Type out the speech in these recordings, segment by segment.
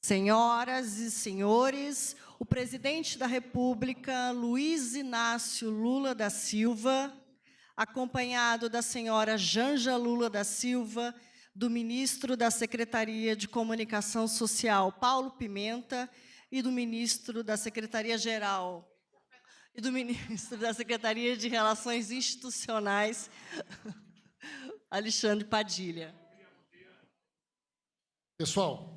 Senhoras e senhores, o presidente da República, Luiz Inácio Lula da Silva, acompanhado da senhora Janja Lula da Silva, do ministro da Secretaria de Comunicação Social, Paulo Pimenta, e do ministro da Secretaria-Geral e do ministro da Secretaria de Relações Institucionais, Alexandre Padilha. Pessoal,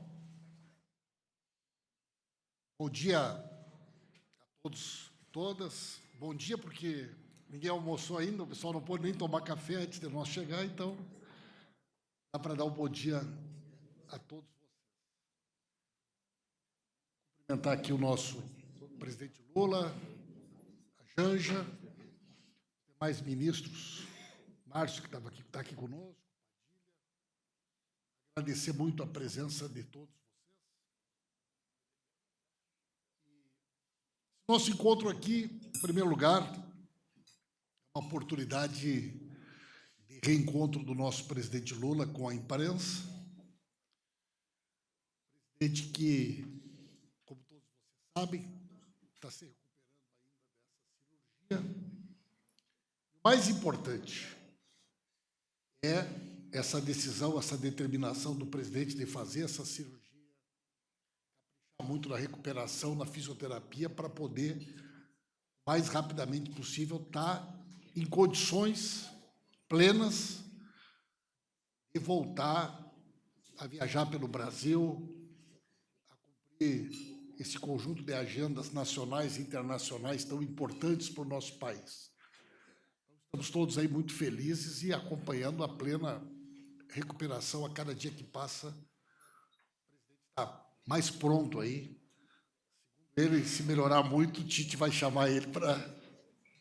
bom dia a todos e todas. Bom dia, porque ninguém almoçou ainda, o pessoal não pôde nem tomar café antes de nós chegar, então dá para dar um bom dia a todos vocês. Cumprimentar aqui o nosso presidente Lula, a Janja, os demais ministros, Márcio, que está aqui conosco, agradecer muito a presença de todos vocês. Nosso encontro aqui, em primeiro lugar, é uma oportunidade de reencontro do nosso presidente Lula com a imprensa. Presidente que, como todos vocês sabem, está se recuperando ainda dessa cirurgia. O mais importante é essa decisão, essa determinação do presidente de fazer essa cirurgia, caprichar muito na recuperação, na fisioterapia, para poder, o mais rapidamente possível, estar em condições plenas de voltar a viajar pelo Brasil, a cumprir esse conjunto de agendas nacionais e internacionais tão importantes para o nosso país. Estamos todos aí muito felizes e acompanhando a plena recuperação a cada dia que passa. O presidente está mais pronto aí. Ele, se melhorar muito, o Tite vai chamar ele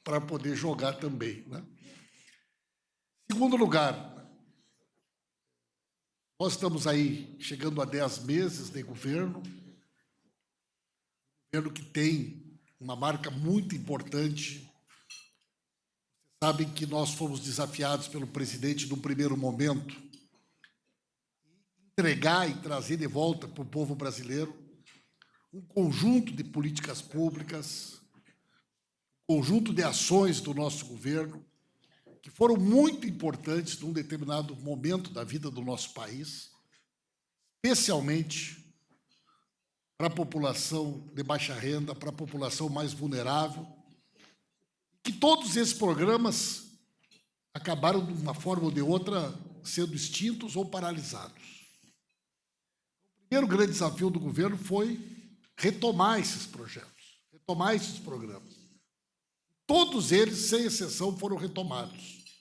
para poder jogar também, né? Segundo lugar, nós estamos aí chegando a 10 meses de governo que tem uma marca muito importante. Vocês sabem que nós fomos desafiados pelo presidente num primeiro momento entregar e trazer de volta para o povo brasileiro um conjunto de políticas públicas, um conjunto de ações do nosso governo que foram muito importantes num determinado momento da vida do nosso país, especialmente para a população de baixa renda, para a população mais vulnerável, que todos esses programas acabaram, de uma forma ou de outra, sendo extintos ou paralisados. O primeiro grande desafio do governo foi retomar esses projetos, retomar esses programas. Todos eles, sem exceção, foram retomados.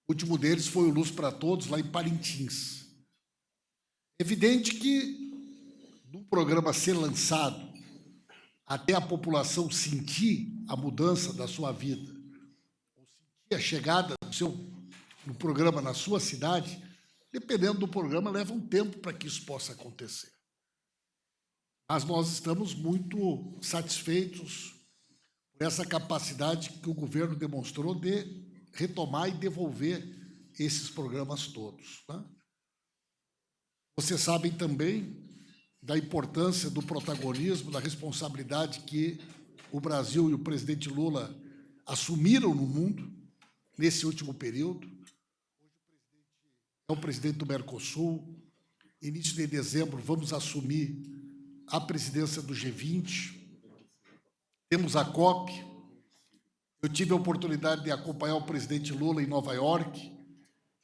O último deles foi o Luz para Todos, lá em Parintins. Evidente que, do programa ser lançado até a população sentir a mudança da sua vida, ou sentir a chegada do programa na sua cidade, dependendo do programa, leva um tempo para que isso possa acontecer. Mas nós estamos muito satisfeitos por essa capacidade que o governo demonstrou de retomar e devolver esses programas todos, né? Vocês sabem também da importância do protagonismo, da responsabilidade que o Brasil e o presidente Lula assumiram no mundo nesse último período. Hoje o presidente é o presidente do Mercosul. Início de dezembro vamos assumir a presidência do G20. Temos a COP. Eu tive a oportunidade de acompanhar o presidente Lula em Nova York.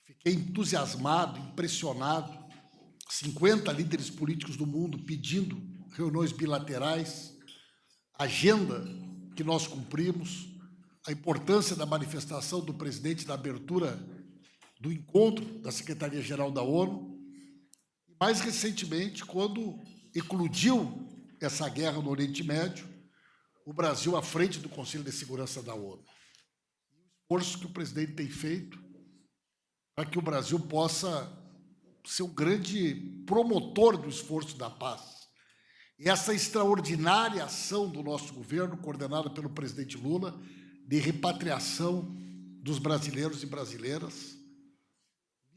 Fiquei entusiasmado, impressionado. 50 líderes políticos do mundo pedindo reuniões bilaterais, agenda que nós cumprimos, a importância da manifestação do presidente na abertura do encontro da Secretaria-Geral da ONU. E, mais recentemente, quando eclodiu essa guerra no Oriente Médio, o Brasil à frente do Conselho de Segurança da ONU. O esforço que o presidente tem feito para que o Brasil possa ser um grande promotor do esforço da paz. E essa extraordinária ação do nosso governo, coordenada pelo presidente Lula, de repatriação dos brasileiros e brasileiras,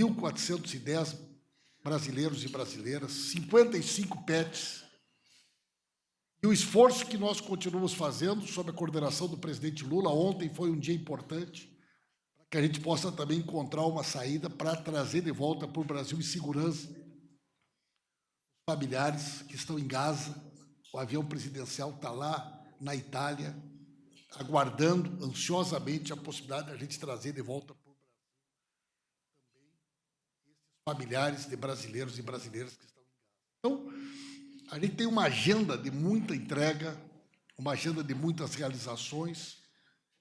1.410 brasileiros e brasileiras, 55 PETs, e o esforço que nós continuamos fazendo sob a coordenação do presidente Lula. Ontem foi um dia importante para que a gente possa também encontrar uma saída para trazer de volta para o Brasil em segurança os familiares que estão em Gaza. O avião presidencial está lá na Itália, aguardando ansiosamente a possibilidade de a gente trazer de volta para o Brasil também esses familiares de brasileiros e brasileiras que estão em Gaza. Então, a gente tem uma agenda de muita entrega, uma agenda de muitas realizações.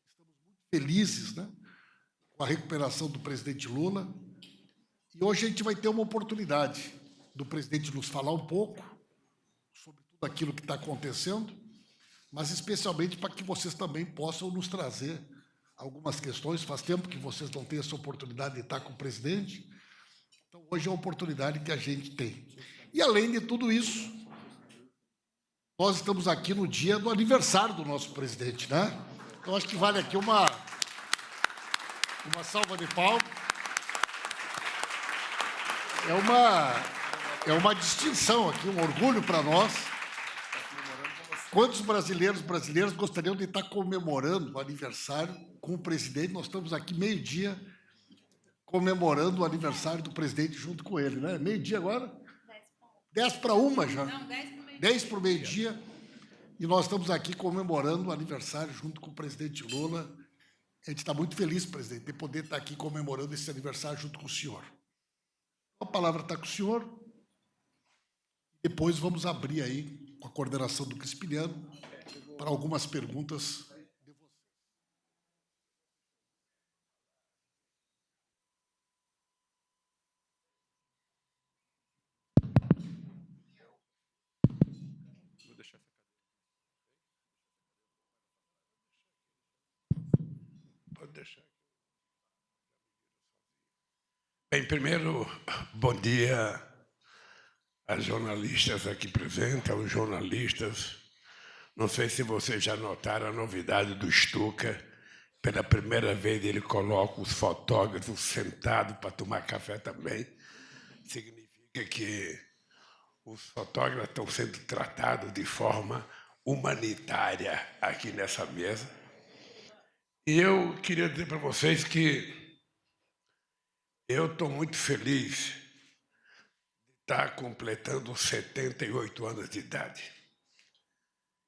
Estamos muito felizes, né, com a recuperação do presidente Lula. E hoje a gente vai ter uma oportunidade do presidente nos falar um pouco sobre tudo aquilo que está acontecendo, mas especialmente para que vocês também possam nos trazer algumas questões. Faz tempo que vocês não têm essa oportunidade de estar com o presidente. Então, hoje é a oportunidade que a gente tem. E, além de tudo isso, nós estamos aqui no dia do aniversário do nosso presidente, né? Então, acho que vale aqui uma salva de palmas. É uma distinção aqui, um orgulho para nós. Quantos brasileiros gostariam de estar comemorando o aniversário com o presidente? Nós estamos aqui meio-dia comemorando o aniversário do presidente junto com ele, né? Meio-dia agora? 10 para 1 já. Não, 10 para o meio-dia. E nós estamos aqui comemorando o aniversário junto com o presidente Lula. A gente está muito feliz, presidente, de poder estar aqui comemorando esse aniversário junto com o senhor. A palavra está com o senhor. Depois vamos abrir aí, com a coordenação do Crispiniano, para algumas perguntas de vocês. Pode deixar. Bem, primeiro, bom dia às jornalistas aqui presentes, aos jornalistas. Não sei se vocês já notaram a novidade do Stuka. Pela primeira vez ele coloca os fotógrafos sentados para tomar café também. Significa que os fotógrafos estão sendo tratados de forma humanitária aqui nessa mesa. E eu queria dizer para vocês que eu estou muito feliz de estar completando 78 anos de idade.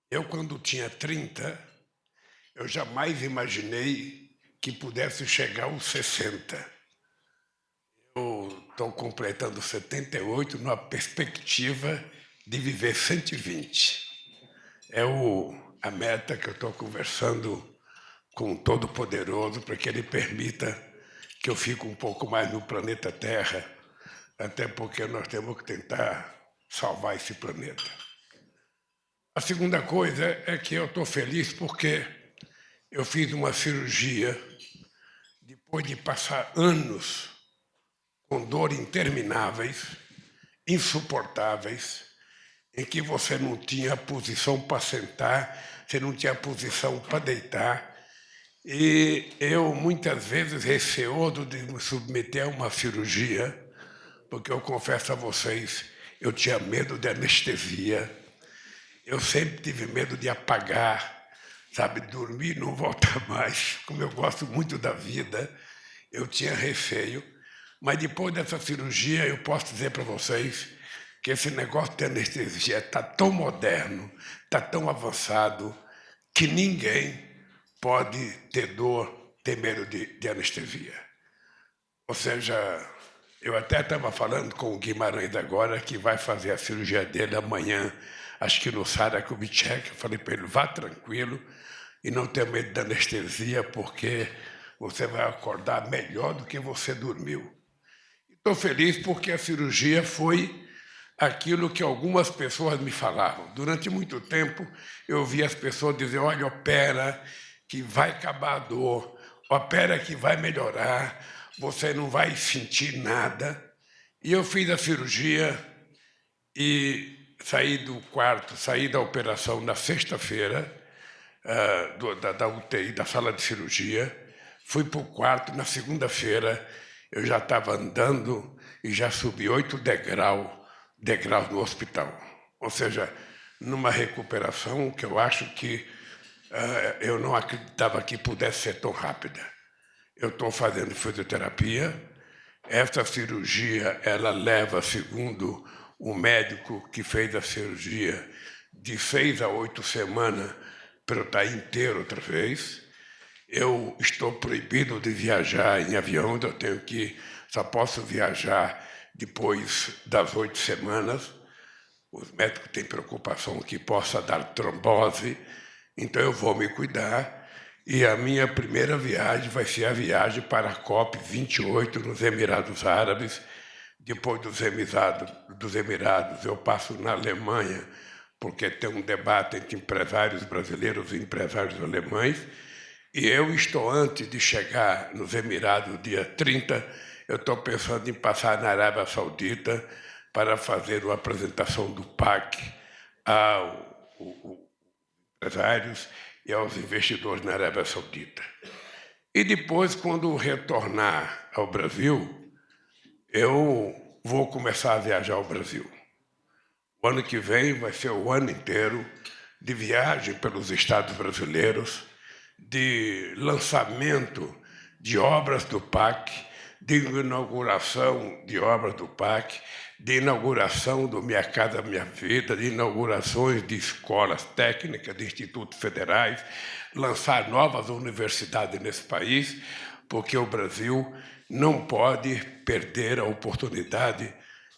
Eu, quando tinha 30, eu jamais imaginei que pudesse chegar aos 60. Eu estou completando 78 numa perspectiva de viver 120. É a meta que eu estou conversando com o Todo-Poderoso para que Ele permita que eu fique um pouco mais no planeta Terra, até porque nós temos que tentar salvar esse planeta. A segunda coisa é que eu estou feliz porque eu fiz uma cirurgia depois de passar anos com dor intermináveis, insuportáveis, em que você não tinha posição para sentar, você não tinha posição para deitar. E eu, muitas vezes, receoso de me submeter a uma cirurgia, porque eu confesso a vocês, eu tinha medo de anestesia, eu sempre tive medo de apagar, sabe, dormir e não voltar mais. Como eu gosto muito da vida, eu tinha receio. Mas depois dessa cirurgia, eu posso dizer para vocês que esse negócio de anestesia está tão moderno, está tão avançado, que ninguém pode ter dor, ter medo de anestesia. Ou seja, eu até estava falando com o Guimarães agora, que vai fazer a cirurgia dele amanhã, acho que no Sara Kubitschek. Eu falei para ele, vá tranquilo e não tenha medo da anestesia, porque você vai acordar melhor do que você dormiu. Estou feliz porque a cirurgia foi aquilo que algumas pessoas me falavam. Durante muito tempo, eu ouvia as pessoas dizer, olha, opera, que vai acabar a dor, opera que vai melhorar, você não vai sentir nada. E eu fiz a cirurgia e saí do quarto, saí da operação na sexta-feira, da UTI, da sala de cirurgia, fui para o quarto na segunda-feira eu já estava andando e já subi 8 degraus no hospital. Ou seja, numa recuperação que eu acho que eu não acreditava que pudesse ser tão rápida. Eu estou fazendo fisioterapia. Essa cirurgia, ela leva, segundo o médico que fez a cirurgia, de 6 a 8 semanas para eu estar inteiro outra vez. Eu estou proibido de viajar em avião, só posso viajar depois das 8 semanas. Os médicos têm preocupação que possa dar trombose, então eu vou me cuidar. E a minha primeira viagem vai ser a viagem para a COP28 nos Emirados Árabes. Depois dos Emirados, eu passo na Alemanha, porque tem um debate entre empresários brasileiros e empresários alemães. E eu estou, antes de chegar nos Emirados, dia 30, eu estou pensando em passar na Arábia Saudita para fazer uma apresentação do PAC aos empresários e aos investidores na Arábia Saudita. E depois, quando retornar ao Brasil, eu vou começar a viajar ao Brasil. O ano que vem vai ser o ano inteiro de viagem pelos estados brasileiros, de lançamento de obras do PAC, de inauguração de obras do PAC, de inauguração do Minha Casa Minha Vida, de inaugurações de escolas técnicas, de institutos federais, lançar novas universidades nesse país, porque o Brasil não pode perder a oportunidade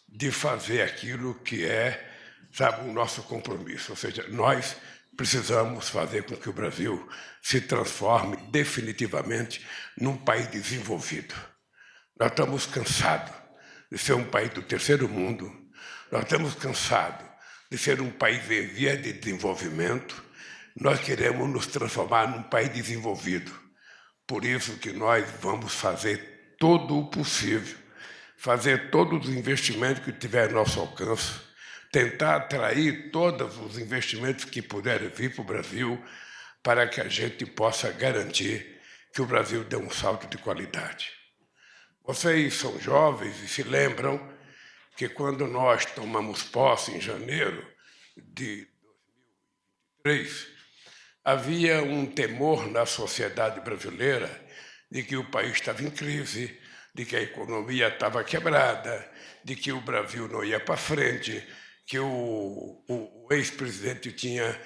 de fazer aquilo que é, o nosso compromisso. Ou seja, nós precisamos fazer com que o Brasil se transforme definitivamente num país desenvolvido. Nós estamos cansados de ser um país do terceiro mundo, nós estamos cansados de ser um país em via de desenvolvimento, nós queremos nos transformar num país desenvolvido. Por isso que nós vamos fazer todo o possível, fazer todos os investimentos que tiver ao nosso alcance, tentar atrair todos os investimentos que puderem vir para o Brasil, para que a gente possa garantir que o Brasil dê um salto de qualidade. Vocês são jovens e se lembram que quando nós tomamos posse em janeiro de 2003, havia um temor na sociedade brasileira de que o país estava em crise, de que a economia estava quebrada, de que o Brasil não ia para frente, que o ex-presidente tinha,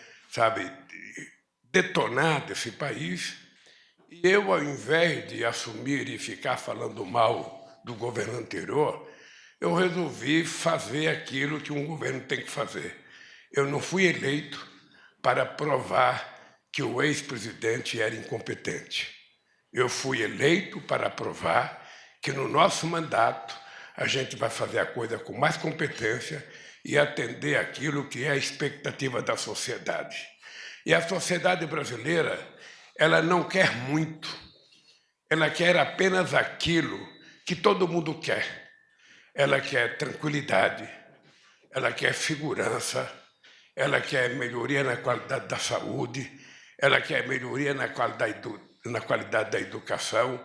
detonado esse país. E eu, ao invés de assumir e ficar falando mal do governo anterior, eu resolvi fazer aquilo que um governo tem que fazer. Eu não fui eleito para provar que o ex-presidente era incompetente. Eu fui eleito para provar que no nosso mandato a gente vai fazer a coisa com mais competência e atender aquilo que é a expectativa da sociedade. E a sociedade brasileira, ela não quer muito, ela quer apenas aquilo que todo mundo quer. Ela quer tranquilidade, ela quer segurança, ela quer melhoria na qualidade da saúde, ela quer melhoria na qualidade da educação,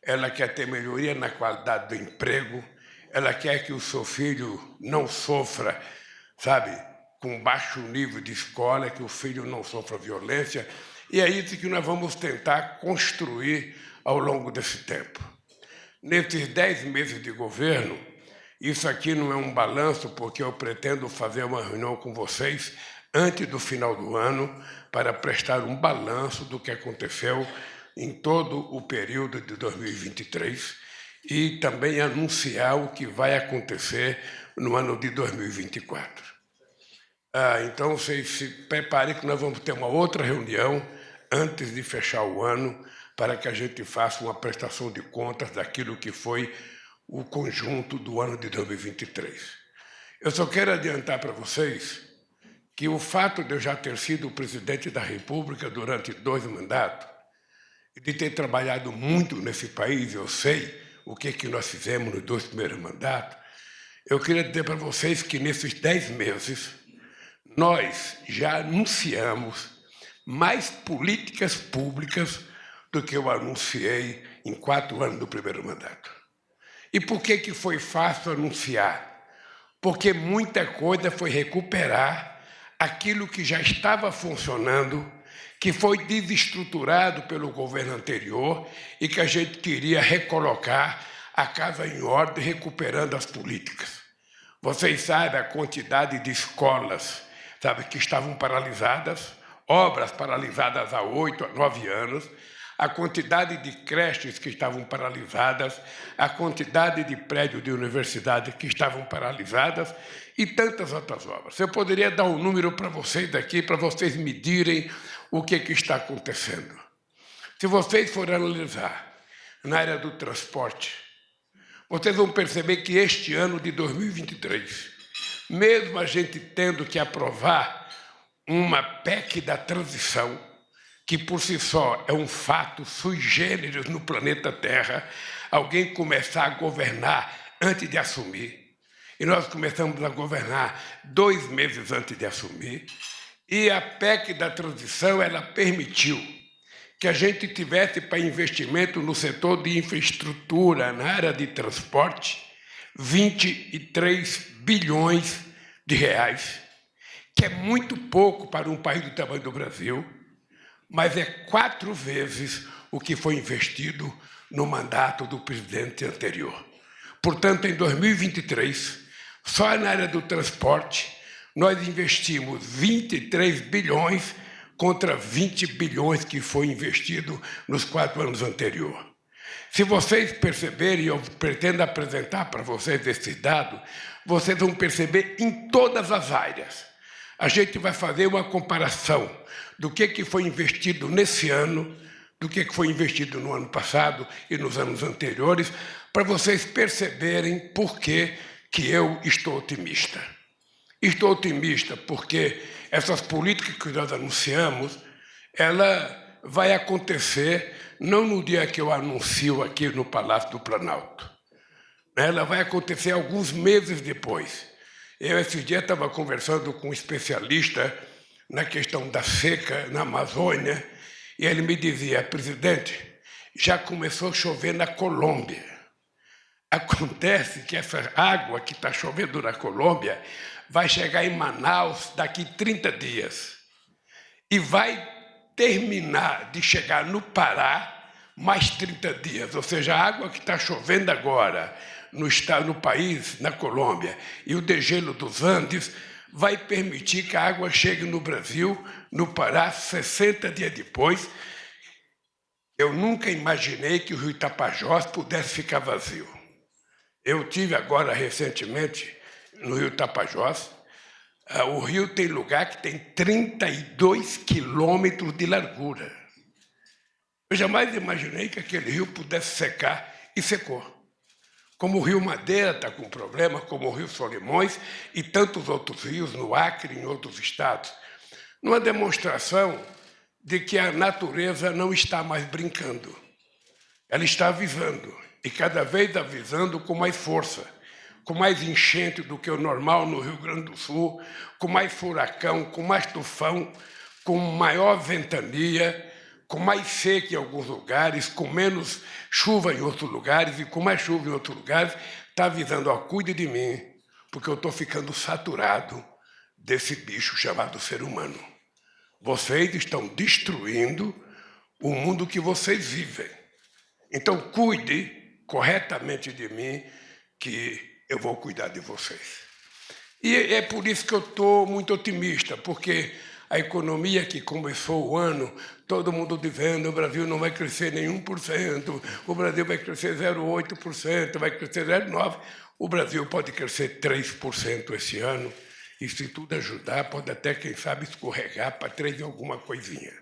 ela quer ter melhoria na qualidade do emprego, ela quer que o seu filho não sofra, com baixo nível de escola, que o filho não sofra violência. E é isso que nós vamos tentar construir ao longo desse tempo. Nesses 10 meses de governo, isso aqui não é um balanço, porque eu pretendo fazer uma reunião com vocês antes do final do ano para prestar um balanço do que aconteceu em todo o período de 2023 e também anunciar o que vai acontecer no ano de 2024. Então, vocês se preparem que nós vamos ter uma outra reunião antes de fechar o ano para que a gente faça uma prestação de contas daquilo que foi o conjunto do ano de 2023. Eu só quero adiantar para vocês que o fato de eu já ter sido o presidente da República durante 2 mandatos e de ter trabalhado muito nesse país, eu sei o que nós fizemos nos 2 primeiros mandatos, eu queria dizer para vocês que nesses 10 meses nós já anunciamos mais políticas públicas do que eu anunciei em 4 anos do primeiro mandato. E por que foi fácil anunciar? Porque muita coisa foi recuperar aquilo que já estava funcionando, que foi desestruturado pelo governo anterior e que a gente queria recolocar a casa em ordem, recuperando as políticas. Vocês sabem a quantidade de escolas, sabe, que estavam paralisadas, obras paralisadas há 8 a 9 anos, a quantidade de creches que estavam paralisadas, a quantidade de prédios de universidade que estavam paralisadas e tantas outras obras. Eu poderia dar um número para vocês daqui, para vocês medirem o que está acontecendo. Se vocês forem analisar na área do transporte, vocês vão perceber que este ano de 2023, mesmo a gente tendo que aprovar uma PEC da transição, que por si só é um fato sui generis no planeta Terra, alguém começar a governar antes de assumir. E nós começamos a governar 2 meses antes de assumir. E a PEC da transição, ela permitiu que a gente tivesse para investimento no setor de infraestrutura, na área de transporte, 23 bilhões de reais, que é muito pouco para um país do tamanho do Brasil, mas é 4 vezes o que foi investido no mandato do presidente anterior. Portanto, em 2023, só na área do transporte, nós investimos 23 bilhões contra 20 bilhões que foi investido nos 4 anos anteriores. Se vocês perceberem, eu pretendo apresentar para vocês esse dado, vocês vão perceber em todas as áreas. A gente vai fazer uma comparação do que foi investido nesse ano, do que foi investido no ano passado e nos anos anteriores, para vocês perceberem por que eu estou otimista. Estou otimista porque essas políticas que nós anunciamos, ela vai acontecer não no dia que eu anuncio aqui no Palácio do Planalto. Ela vai acontecer alguns meses depois. Eu, esses dias, estava conversando com um especialista na questão da seca na Amazônia, e ele me dizia: presidente, já começou a chover na Colômbia. Acontece que essa água que está chovendo na Colômbia vai chegar em Manaus daqui 30 dias e vai terminar de chegar no Pará mais 30 dias. Ou seja, a água que está chovendo agora no país, na Colômbia, e o degelo dos Andes vai permitir que a água chegue no Brasil, no Pará, 60 dias depois. Eu nunca imaginei que o rio Tapajós pudesse ficar vazio. Eu tive agora, recentemente, no rio Tapajós. O rio tem lugar que tem 32 quilômetros de largura. Eu jamais imaginei que aquele rio pudesse secar, e secou. Como o Rio Madeira está com problema, como o Rio Solimões e tantos outros rios no Acre e em outros estados. Numa demonstração de que a natureza não está mais brincando. Ela está avisando, e cada vez avisando com mais força, com mais enchente do que o normal no Rio Grande do Sul, com mais furacão, com mais tufão, com maior ventania, com mais seca em alguns lugares, com menos chuva em outros lugares e com mais chuva em outros lugares, está avisando: ó, cuide de mim, porque eu estou ficando saturado desse bicho chamado ser humano. Vocês estão destruindo o mundo que vocês vivem. Então, cuide corretamente de mim, que eu vou cuidar de vocês. E é por isso que eu estou muito otimista, porque a economia que começou o ano, todo mundo dizendo: o Brasil não vai crescer nem 1%, o Brasil vai crescer 0,8%, vai crescer 0,9%. O Brasil pode crescer 3% esse ano, e se tudo ajudar, pode até, quem sabe, escorregar para 3% e alguma coisinha.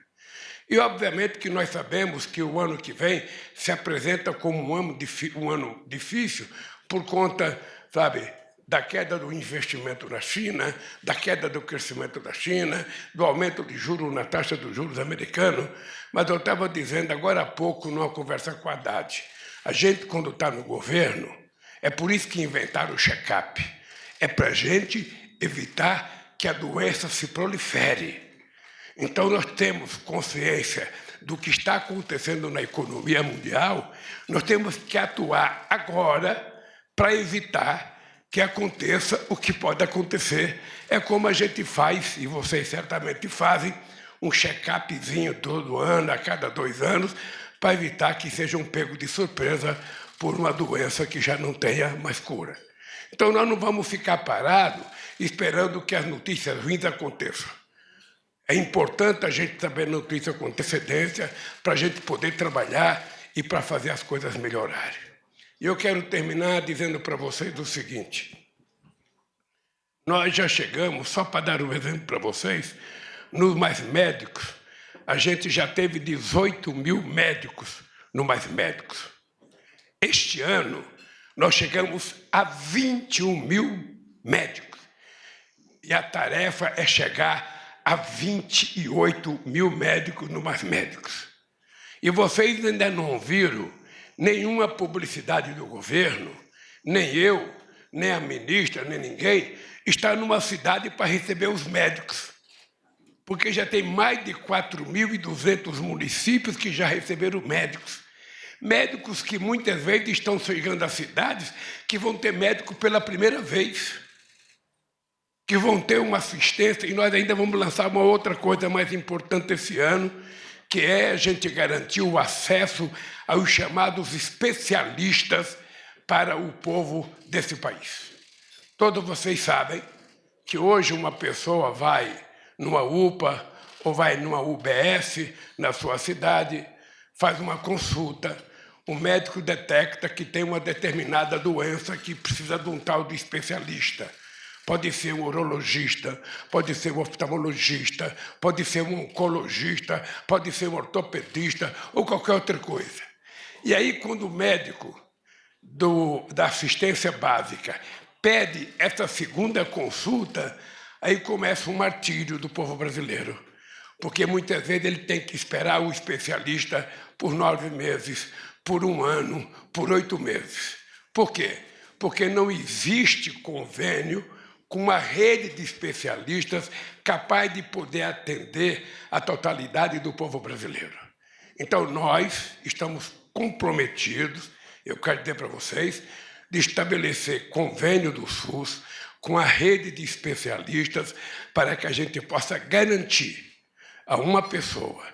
E, obviamente, que nós sabemos que o ano que vem se apresenta como um ano difícil por conta, sabe, da queda do investimento na China, da queda do crescimento da China, do aumento de juros na taxa dos juros americanos. Mas eu estava dizendo agora há pouco, numa conversa com a Haddad, a gente, quando está no governo, é por isso que inventaram o check-up. É para a gente evitar que a doença se prolifere. Então, nós temos consciência do que está acontecendo na economia mundial, nós temos que atuar agora para evitar que aconteça o que pode acontecer. É como a gente faz, e vocês certamente fazem, um check-upzinho todo ano, a cada 2 anos, para evitar que sejam pegos de surpresa por uma doença que já não tenha mais cura. Então, nós não vamos ficar parados esperando que as notícias ruins aconteçam. É importante a gente saber notícia com antecedência para a gente poder trabalhar e para fazer as coisas melhorarem. E eu quero terminar dizendo para vocês o seguinte. Nós já chegamos, só para dar um exemplo para vocês, nos Mais Médicos, a gente já teve 18 mil médicos no Mais Médicos. Este ano, nós chegamos a 21 mil médicos. E a tarefa é chegar a 28 mil médicos no Mais Médicos. E vocês ainda não viram nenhuma publicidade do governo, nem eu, nem a ministra, nem ninguém, está numa cidade para receber os médicos. Porque já tem mais de 4.200 municípios que já receberam médicos. Médicos que muitas vezes estão chegando a cidades que vão ter médico pela primeira vez, que vão ter uma assistência, e nós ainda vamos lançar uma outra coisa mais importante esse ano, que é a gente garantir o acesso aos chamados especialistas para o povo desse país. Todos vocês sabem que hoje uma pessoa vai numa UPA ou vai numa UBS na sua cidade, faz uma consulta, o médico detecta que tem uma determinada doença que precisa de um tal de especialista. Pode ser um urologista, pode ser um oftalmologista, pode ser um oncologista, pode ser um ortopedista ou qualquer outra coisa. E aí, quando o médico da assistência básica pede essa segunda consulta, aí começa um martírio do povo brasileiro, porque muitas vezes ele tem que esperar o especialista por 9 meses, por 1 ano, por 8 meses. Por quê? Porque não existe convênio com uma rede de especialistas capaz de poder atender a totalidade do povo brasileiro. Então, nós estamos comprometidos, eu quero dizer para vocês, de estabelecer convênio do SUS com a rede de especialistas para que a gente possa garantir a uma pessoa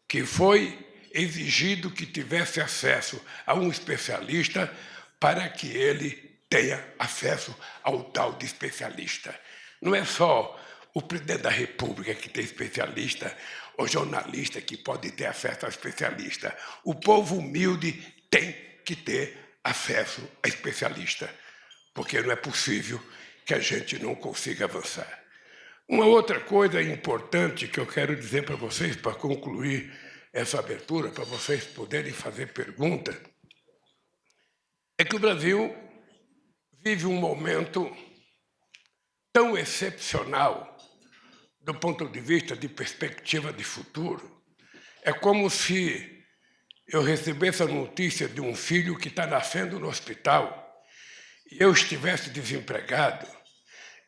que foi exigido que tivesse acesso a um especialista para que ele tenha acesso ao tal de especialista. Não é só o presidente da República que tem especialista ou jornalista que pode ter acesso a especialista. O povo humilde tem que ter acesso a especialista, porque não é possível que a gente não consiga avançar. Uma outra coisa importante que eu quero dizer para vocês, para concluir essa abertura, para vocês poderem fazer pergunta, é que o Brasil vive um momento tão excepcional do ponto de vista de perspectiva de futuro. É como se eu recebesse a notícia de um filho que está nascendo no hospital e eu estivesse desempregado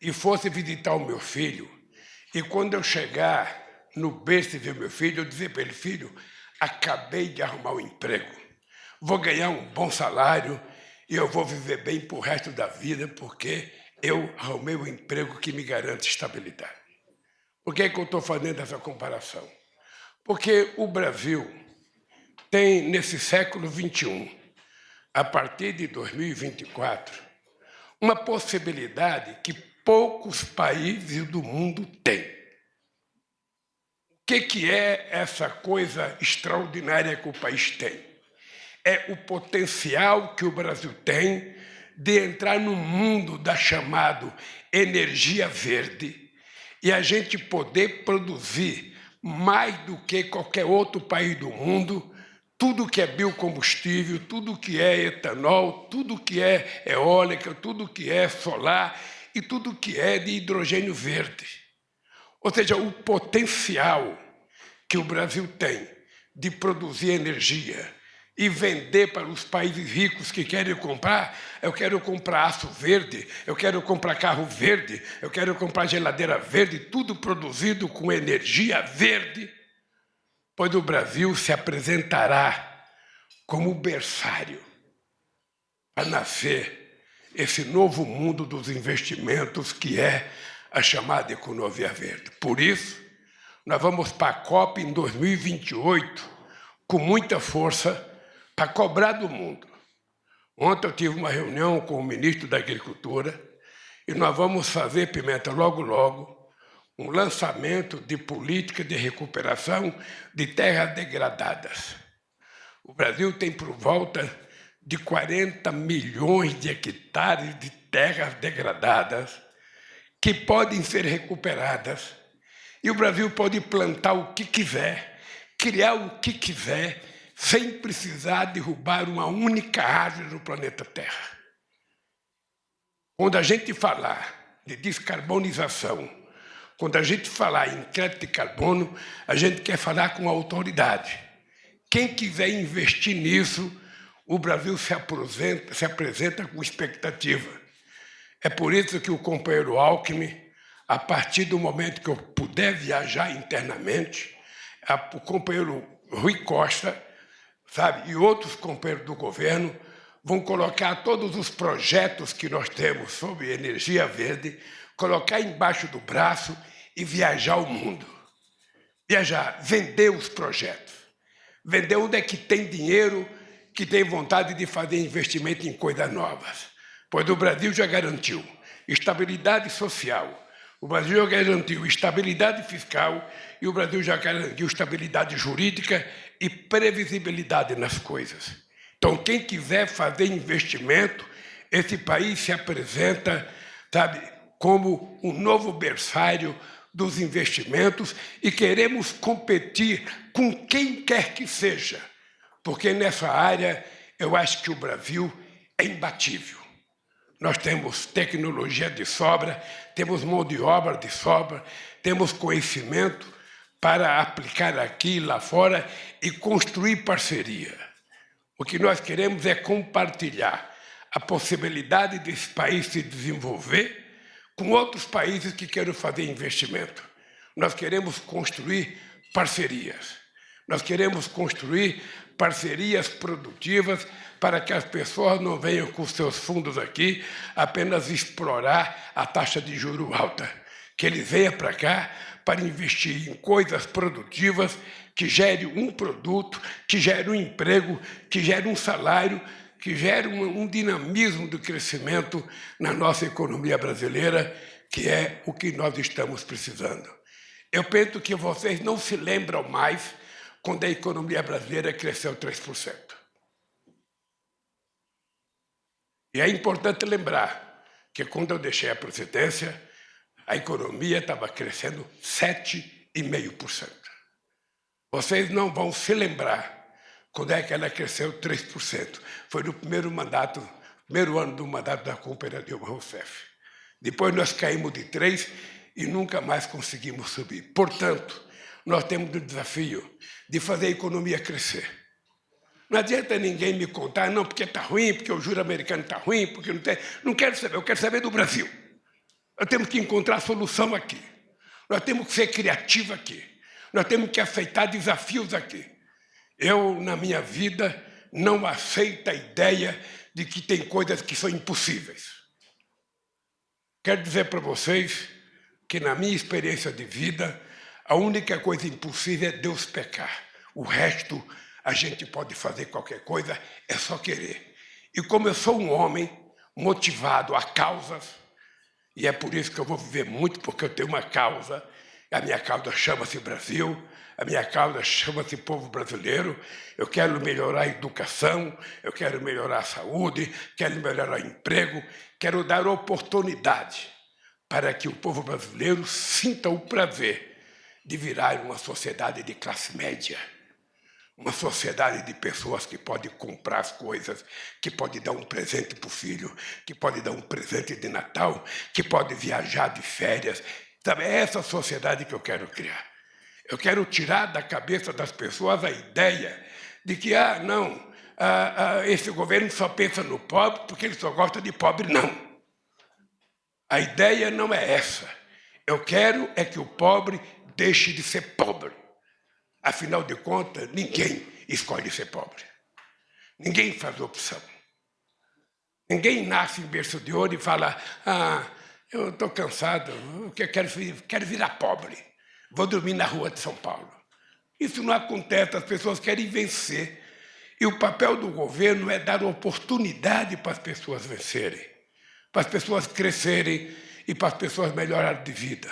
e fosse visitar o meu filho, e quando eu chegar no berço e ver meu filho, eu dizer para ele: filho, acabei de arrumar um emprego, vou ganhar um bom salário e eu vou viver bem para o resto da vida, porque eu arrumei um emprego que me garante estabilidade. Por que eu estou fazendo essa comparação? Porque o Brasil tem, nesse século XXI, a partir de 2024, uma possibilidade que poucos países do mundo têm. O que é essa coisa extraordinária que o país tem? É o potencial que o Brasil tem de entrar no mundo da chamada energia verde e a gente poder produzir mais do que qualquer outro país do mundo tudo que é biocombustível, tudo que é etanol, tudo que é eólica, tudo que é solar e tudo que é de hidrogênio verde. Ou seja, o potencial que o Brasil tem de produzir energia e vender para os países ricos que querem comprar. Eu quero comprar aço verde, eu quero comprar carro verde, eu quero comprar geladeira verde, tudo produzido com energia verde, pois o Brasil se apresentará como berçário a nascer esse novo mundo dos investimentos que é a chamada economia verde. Por isso, nós vamos para a COP em 2028 com muita força para cobrar do mundo. Ontem eu tive uma reunião com o ministro da Agricultura e nós vamos fazer, Pimenta, logo, logo, um lançamento de política de recuperação de terras degradadas. O Brasil tem por volta de 40 milhões de hectares de terras degradadas que podem ser recuperadas. E o Brasil pode plantar o que quiser, criar o que quiser, sem precisar derrubar uma única árvore no planeta Terra. Quando a gente falar de descarbonização, quando a gente falar em crédito de carbono, a gente quer falar com autoridade. Quem quiser investir nisso, o Brasil se apresenta com expectativa. É por isso que o companheiro Alckmin, a partir do momento que eu puder viajar internamente, o companheiro Rui Costa, sabe, e outros companheiros do governo vão colocar todos os projetos que nós temos sobre energia verde, colocar embaixo do braço e viajar o mundo. Viajar, vender os projetos. Vender onde é que tem dinheiro, que tem vontade de fazer investimento em coisas novas. Pois o Brasil já garantiu estabilidade social, o Brasil já garantiu estabilidade fiscal e o Brasil já garantiu estabilidade jurídica e previsibilidade nas coisas. Então, quem quiser fazer investimento, esse país se apresenta, sabe, como um novo berçário dos investimentos e queremos competir com quem quer que seja, porque nessa área eu acho que o Brasil é imbatível. Nós temos tecnologia de sobra, temos mão de obra de sobra, temos conhecimento para aplicar aqui e lá fora e construir parceria. O que nós queremos é compartilhar a possibilidade desse país se desenvolver com outros países que querem fazer investimento. Nós queremos construir parcerias. Nós queremos construir parcerias produtivas para que as pessoas não venham com seus fundos aqui apenas explorar a taxa de juros alta. Que eles venham para cá para investir em coisas produtivas que gerem um produto, que gerem um emprego, que gerem um salário, que gerem um dinamismo do crescimento na nossa economia brasileira, que é o que nós estamos precisando. Eu penso que vocês não se lembram mais quando a economia brasileira cresceu 3%. E é importante lembrar que, quando eu deixei a presidência, a economia estava crescendo 7,5%. Vocês não vão se lembrar quando é que ela cresceu 3%. Foi no primeiro ano do mandato da companheira Dilma Rousseff. Depois nós caímos de 3% e nunca mais conseguimos subir. Portanto, nós temos o desafio de fazer a economia crescer. Não adianta ninguém me contar, não, porque está ruim, porque o juro americano está ruim, porque não tem... Não quero saber, eu quero saber do Brasil. Nós temos que encontrar solução aqui. Nós temos que ser criativos aqui. Nós temos que aceitar desafios aqui. Eu, na minha vida, não aceito a ideia de que tem coisas que são impossíveis. Quero dizer para vocês que, na minha experiência de vida, a única coisa impossível é Deus pecar. O resto, a gente pode fazer qualquer coisa, é só querer. E como eu sou um homem motivado a causas, e é por isso que eu vou viver muito, porque eu tenho uma causa, a minha causa chama-se Brasil, a minha causa chama-se povo brasileiro, eu quero melhorar a educação, eu quero melhorar a saúde, quero melhorar o emprego, quero dar oportunidade para que o povo brasileiro sinta o prazer de virar uma sociedade de classe média, uma sociedade de pessoas que podem comprar as coisas, que podem dar um presente para o filho, que podem dar um presente de Natal, que podem viajar de férias. Sabe, é essa sociedade que eu quero criar. Eu quero tirar da cabeça das pessoas a ideia de que, esse governo só pensa no pobre porque ele só gosta de pobre. Não. A ideia não é essa. Eu quero é que o pobre deixe de ser pobre. Afinal de contas, ninguém escolhe ser pobre. Ninguém faz opção. Ninguém nasce em berço de ouro e fala, eu estou cansado, eu quero virar pobre, vou dormir na rua de São Paulo. Isso não acontece, as pessoas querem vencer. E o papel do governo é dar oportunidade para as pessoas vencerem, para as pessoas crescerem e para as pessoas melhorarem de vida.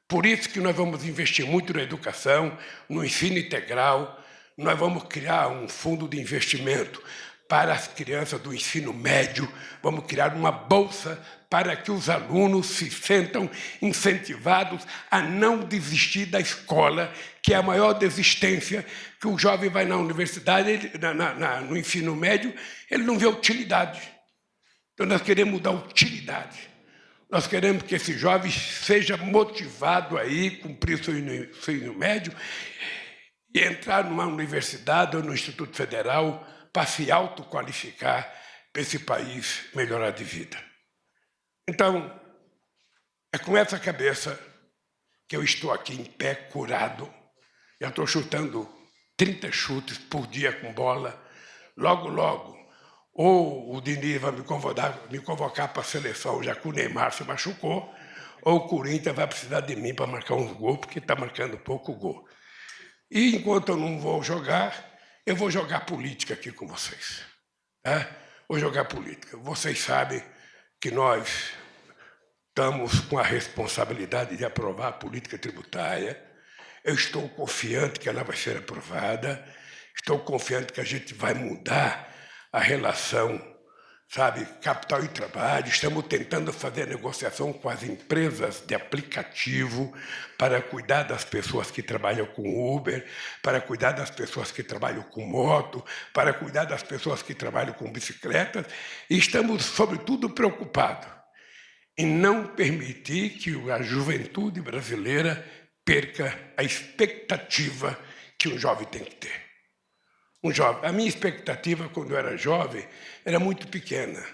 Por isso que nós vamos investir muito na educação, no ensino integral, nós vamos criar um fundo de investimento para as crianças do ensino médio, vamos criar uma bolsa para que os alunos se sintam incentivados a não desistir da escola, que é a maior desistência, que o jovem vai na universidade, no ensino médio, ele não vê utilidade. Então, nós queremos dar utilidade. Nós queremos que esse jovem seja motivado a ir cumprir seu ensino médio e entrar numa universidade ou no Instituto Federal para se autoqualificar para esse país melhorar de vida. Então, é com essa cabeça que eu estou aqui em pé, curado. Já estou chutando 30 chutes por dia com bola. Logo, logo, ou o Diniz vai me convocar para a seleção, já que o Neymar se machucou, ou o Corinthians vai precisar de mim para marcar uns gols, porque está marcando pouco gol. E enquanto eu não vou jogar, eu vou jogar política aqui com vocês. Tá? Vou jogar política. Vocês sabem que nós estamos com a responsabilidade de aprovar a política tributária. Eu estou confiante que ela vai ser aprovada. Estou confiante que a gente vai mudar a relação, sabe, capital e trabalho. Estamos tentando fazer negociação com as empresas de aplicativo para cuidar das pessoas que trabalham com Uber, para cuidar das pessoas que trabalham com moto, para cuidar das pessoas que trabalham com bicicletas. E estamos, sobretudo, preocupados em não permitir que a juventude brasileira perca a expectativa que um jovem tem que ter. A minha expectativa, quando eu era jovem, era muito pequena.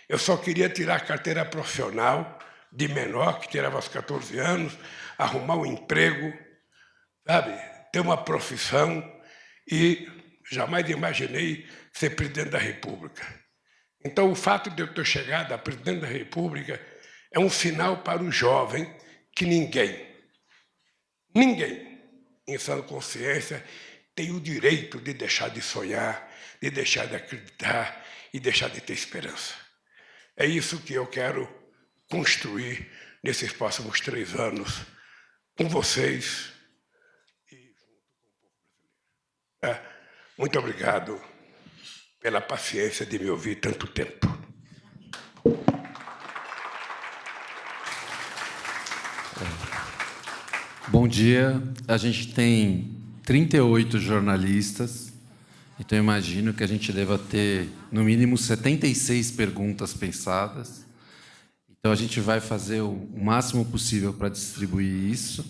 Eu só queria tirar a carteira profissional de menor, que tirava aos 14 anos, arrumar um emprego, sabe, ter uma profissão, e jamais imaginei ser presidente da República. Então, o fato de eu ter chegado a presidente da República é um sinal para o jovem que ninguém, em sã consciência, tem o direito de deixar de sonhar, de deixar de acreditar e deixar de ter esperança. É isso que eu quero construir nesses próximos 3 anos com vocês e junto com o povo brasileiro. Muito obrigado pela paciência de me ouvir tanto tempo. Bom dia. A gente tem 38 jornalistas, então eu imagino que a gente deva ter, no mínimo, 76 perguntas pensadas. Então, a gente vai fazer o máximo possível para distribuir isso.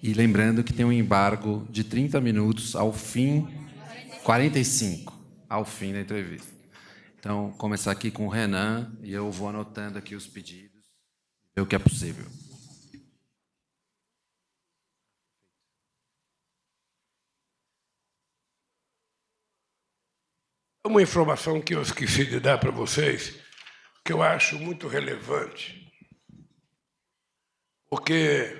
E lembrando que tem um embargo de 30 minutos ao fim, 45, ao fim da entrevista. Então, começar aqui com o Renan, e eu vou anotando aqui os pedidos, ver o que é possível. Uma informação que eu esqueci de dar para vocês, que eu acho muito relevante, porque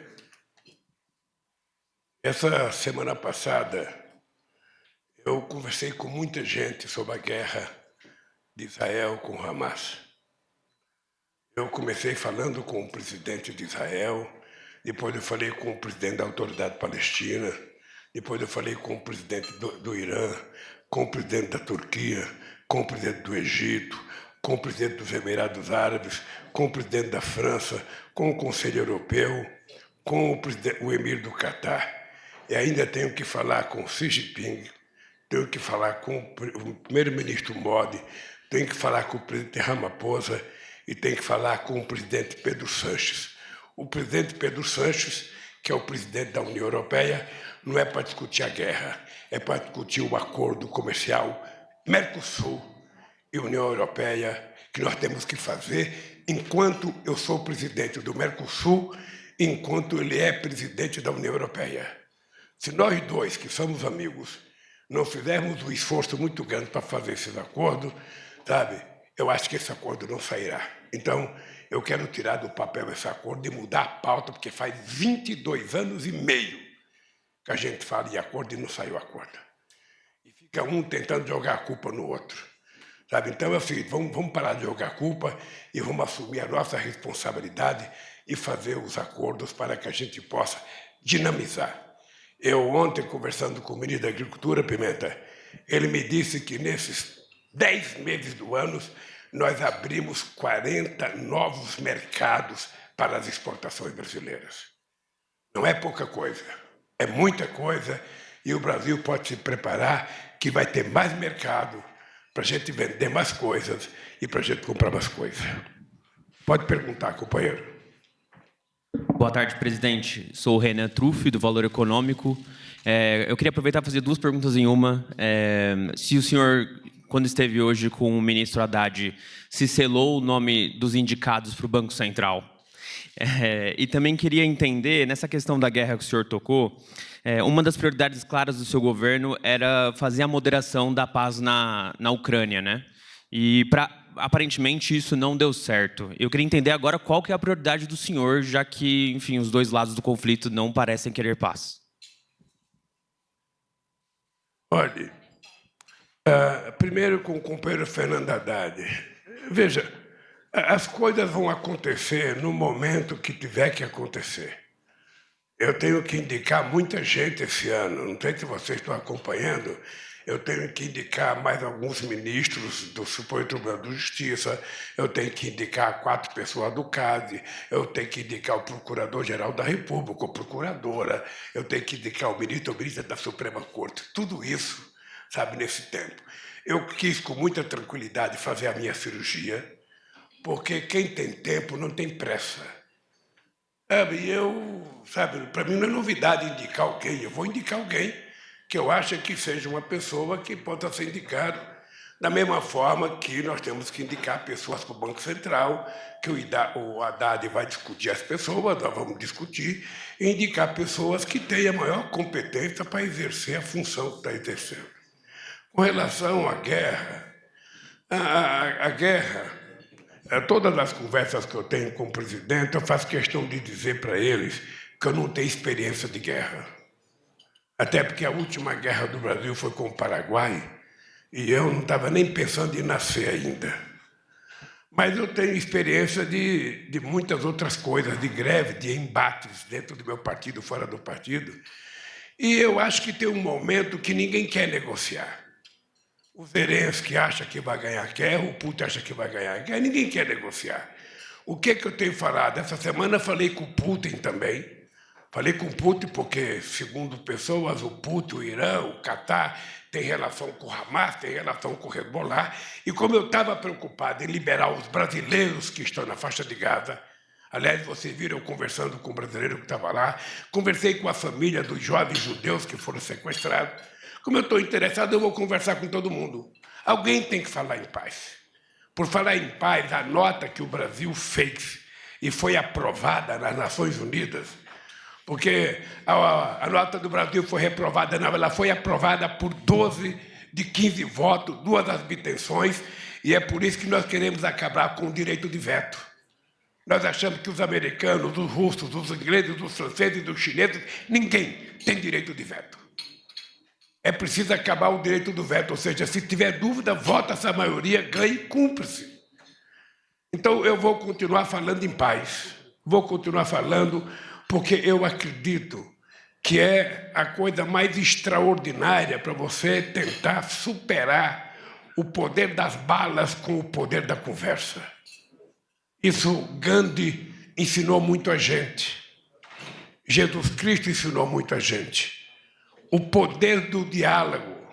essa semana passada eu conversei com muita gente sobre a guerra de Israel com o Hamas. Eu comecei falando com o presidente de Israel, depois eu falei com o presidente da Autoridade Palestina, depois eu falei com o presidente do Irã, com o presidente da Turquia, com o presidente do Egito, com o presidente dos Emirados Árabes, com o presidente da França, com o Conselho Europeu, com o emir do Catar. E ainda tenho que falar com Xi Jinping, tenho que falar com o primeiro-ministro Modi, tenho que falar com o presidente Ramaphosa e tenho que falar com o presidente Pedro Sánchez. O presidente Pedro Sánchez, que é o presidente da União Europeia, não é para discutir a guerra, é para discutir o acordo comercial Mercosul e União Europeia, que nós temos que fazer enquanto eu sou presidente do Mercosul, enquanto ele é presidente da União Europeia. Se nós dois, que somos amigos, não fizermos um esforço muito grande para fazer esses acordos, sabe, eu acho que esse acordo não sairá. Então, eu quero tirar do papel esse acordo e mudar a pauta, porque faz 22 anos e meio que a gente fala em acordo e não saiu acordo. E fica um tentando jogar a culpa no outro. Sabe? Então é o seguinte, vamos parar de jogar a culpa e vamos assumir a nossa responsabilidade e fazer os acordos para que a gente possa dinamizar. Eu ontem, conversando com o ministro da Agricultura, Pimenta, ele me disse que nesses 10 meses do ano, nós abrimos 40 novos mercados para as exportações brasileiras. Não é pouca coisa, é muita coisa, e o Brasil pode se preparar que vai ter mais mercado para a gente vender mais coisas e para a gente comprar mais coisas. Pode perguntar, companheiro. Boa tarde, presidente. Sou o Renan Truffi, do Valor Econômico. Eu queria aproveitar para fazer duas perguntas em uma. Se o senhor, quando esteve hoje com o ministro Haddad, se selou o nome dos indicados para o Banco Central. E também queria entender, nessa questão da guerra que o senhor tocou, uma das prioridades claras do seu governo era fazer a moderação da paz na Ucrânia, né? E, aparentemente, isso não deu certo. Eu queria entender agora qual que é a prioridade do senhor, já que, enfim, os dois lados do conflito não parecem querer paz. Olha, primeiro com o companheiro Fernando Haddad. Veja, as coisas vão acontecer no momento que tiver que acontecer. Eu tenho que indicar muita gente esse ano, não sei se vocês estão acompanhando, eu tenho que indicar mais alguns ministros do Supremo Tribunal de Justiça, eu tenho que indicar 4 pessoas do CAD, eu tenho que indicar o Procurador-Geral da República, ou Procuradora, eu tenho que indicar o ministro ou ministra da Suprema Corte. Tudo isso, sabe, nesse tempo. Eu quis, com muita tranquilidade, fazer a minha cirurgia, porque quem tem tempo não tem pressa. Sabe, para mim não é novidade indicar alguém, eu vou indicar alguém que eu acho que seja uma pessoa que possa ser indicado, da mesma forma que nós temos que indicar pessoas para o Banco Central, que o Haddad vai discutir as pessoas, nós vamos discutir, e indicar pessoas que tenham a maior competência para exercer a função que está exercendo. Com relação à guerra, a guerra, todas as conversas que eu tenho com o presidente, eu faço questão de dizer para eles que eu não tenho experiência de guerra. Até porque a última guerra do Brasil foi com o Paraguai e eu não estava nem pensando em nascer ainda. Mas eu tenho experiência de muitas outras coisas, de greve, de embates dentro do meu partido, fora do partido. E eu acho que tem um momento que ninguém quer negociar. O Zelensky acha que vai ganhar guerra, o Putin acha que vai ganhar guerra, ninguém quer negociar. O que eu tenho falado? Essa semana falei com o Putin também. Falei com o Putin porque, segundo pessoas, o Putin, o Irã, o Catar, tem relação com o Hamas, tem relação com o Hezbollah. E como eu estava preocupado em liberar os brasileiros que estão na faixa de Gaza, aliás, vocês viram eu conversando com o brasileiro que estava lá, conversei com a família dos jovens judeus que foram sequestrados. Como eu estou interessado, eu vou conversar com todo mundo. Alguém tem que falar em paz. Por falar em paz, a nota que o Brasil fez e foi aprovada nas Nações Unidas, porque a nota do Brasil foi reprovada, não, ela foi aprovada por 12 de 15 votos, 2 abstenções, e é por isso que nós queremos acabar com o direito de veto. Nós achamos que os americanos, os russos, os ingleses, os franceses, os chineses, ninguém tem direito de veto. É preciso acabar o direito do veto, ou seja, se tiver dúvida, vota essa maioria, ganha e cumpre-se. Então, eu vou continuar falando em paz, vou continuar falando, porque eu acredito que é a coisa mais extraordinária para você tentar superar o poder das balas com o poder da conversa. Isso Gandhi ensinou muito a gente. Jesus Cristo ensinou muito a gente. O poder do diálogo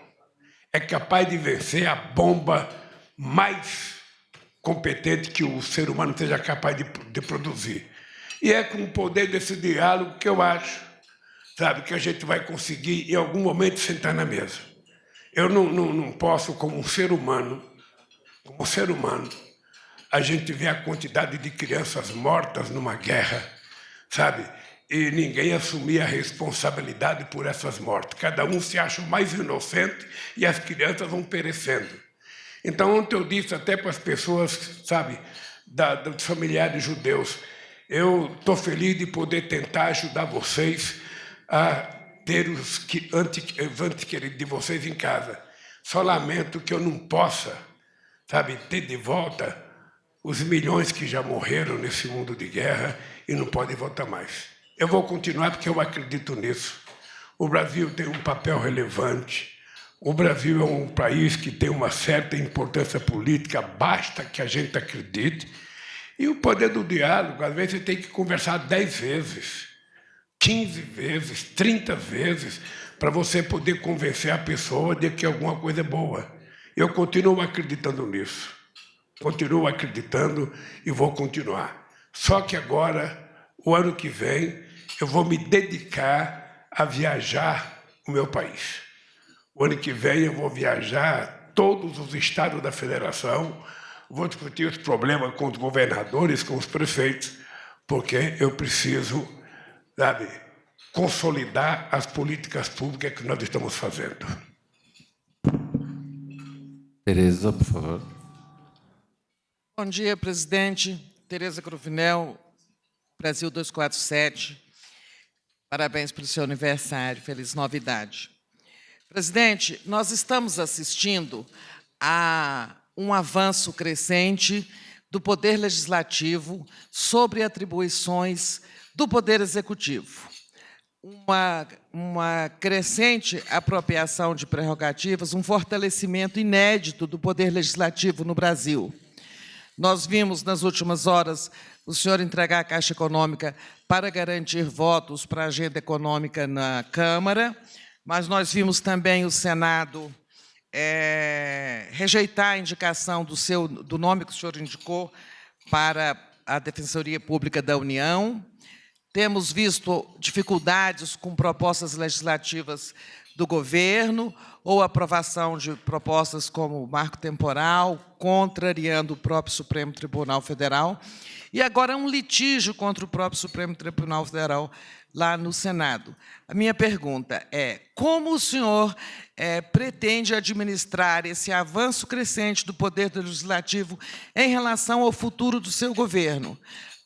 é capaz de vencer a bomba mais competente que o ser humano seja capaz de produzir. E é com o poder desse diálogo que eu acho, sabe, que a gente vai conseguir, em algum momento, sentar na mesa. Eu não posso, como ser humano, a gente vê a quantidade de crianças mortas numa guerra, sabe? E ninguém assumir a responsabilidade por essas mortes. Cada um se acha o mais inocente e as crianças vão perecendo. Então, ontem eu disse até para as pessoas, sabe, dos familiares judeus, eu estou feliz de poder tentar ajudar vocês a ter os entes queridos de vocês em casa. Só lamento que eu não possa, sabe, ter de volta os milhões que já morreram nesse mundo de guerra e não podem voltar mais. Eu vou continuar porque eu acredito nisso. O Brasil tem um papel relevante. O Brasil é um país que tem uma certa importância política, basta que a gente acredite. E o poder do diálogo, às vezes, você tem que conversar 10 vezes, 15 vezes, 30 vezes, para você poder convencer a pessoa de que alguma coisa é boa. Eu continuo acreditando nisso. Continuo acreditando e vou continuar. Só que agora, o ano que vem, eu vou me dedicar a viajar o meu país. O ano que vem eu vou viajar todos os estados da federação, vou discutir os problemas com os governadores, com os prefeitos, porque eu preciso, sabe, consolidar as políticas públicas que nós estamos fazendo. Tereza, por favor. Bom dia, presidente. Tereza Cruvinel, Brasil 247. Parabéns pelo seu aniversário. Feliz novidade. Presidente, nós estamos assistindo a um avanço crescente do Poder Legislativo sobre atribuições do Poder Executivo. Uma crescente apropriação de prerrogativas, um fortalecimento inédito do Poder Legislativo no Brasil. Nós vimos, nas últimas horas, o senhor entregar a Caixa Econômica para garantir votos para a agenda econômica na Câmara, mas nós vimos também o Senado rejeitar a indicação do nome que o senhor indicou para a Defensoria Pública da União. Temos visto dificuldades com propostas legislativas do governo ou aprovação de propostas como marco temporal, contrariando o próprio Supremo Tribunal Federal, e agora um litígio contra o próprio Supremo Tribunal Federal lá no Senado. A minha pergunta é: como o senhor pretende administrar esse avanço crescente do Poder Legislativo em relação ao futuro do seu governo?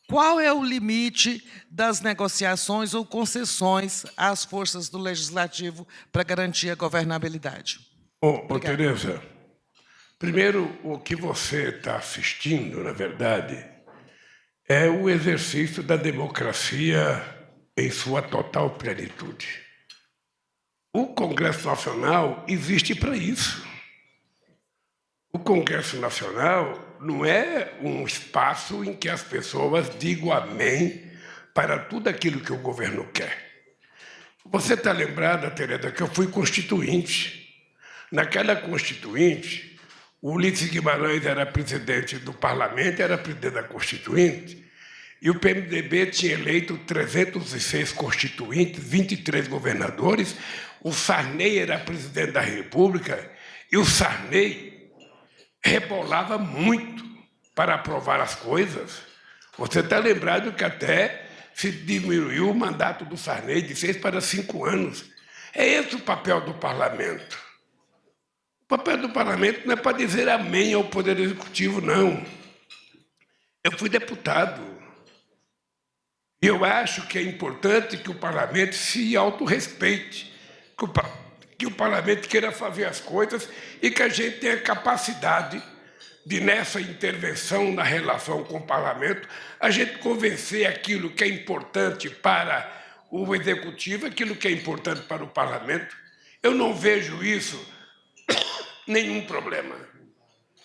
Qual é o limite das negociações ou concessões às forças do Legislativo para garantir a governabilidade? Tereza, primeiro, o que você está assistindo, na verdade, é o exercício da democracia em sua total plenitude. O Congresso Nacional existe para isso. O Congresso Nacional não é um espaço em que as pessoas digam amém para tudo aquilo que o governo quer. Você está lembrada, Tereza, que eu fui constituinte. Naquela constituinte, o Ulisses Guimarães era presidente do parlamento, era presidente da constituinte, e o PMDB tinha eleito 306 constituintes, 23 governadores, o Sarney era presidente da República, e o Sarney rebolava muito para aprovar as coisas. Você está lembrado que até se diminuiu o mandato do Sarney de 6 para 5 anos. É esse o papel do parlamento. O papel do parlamento não é para dizer amém ao Poder Executivo, não. Eu fui deputado. E eu acho que é importante que o parlamento se autorrespeite, que o parlamento queira fazer as coisas e que a gente tenha capacidade de, nessa intervenção na relação com o parlamento, a gente convencer aquilo que é importante para o executivo, aquilo que é importante para o parlamento. Eu não vejo isso nenhum problema.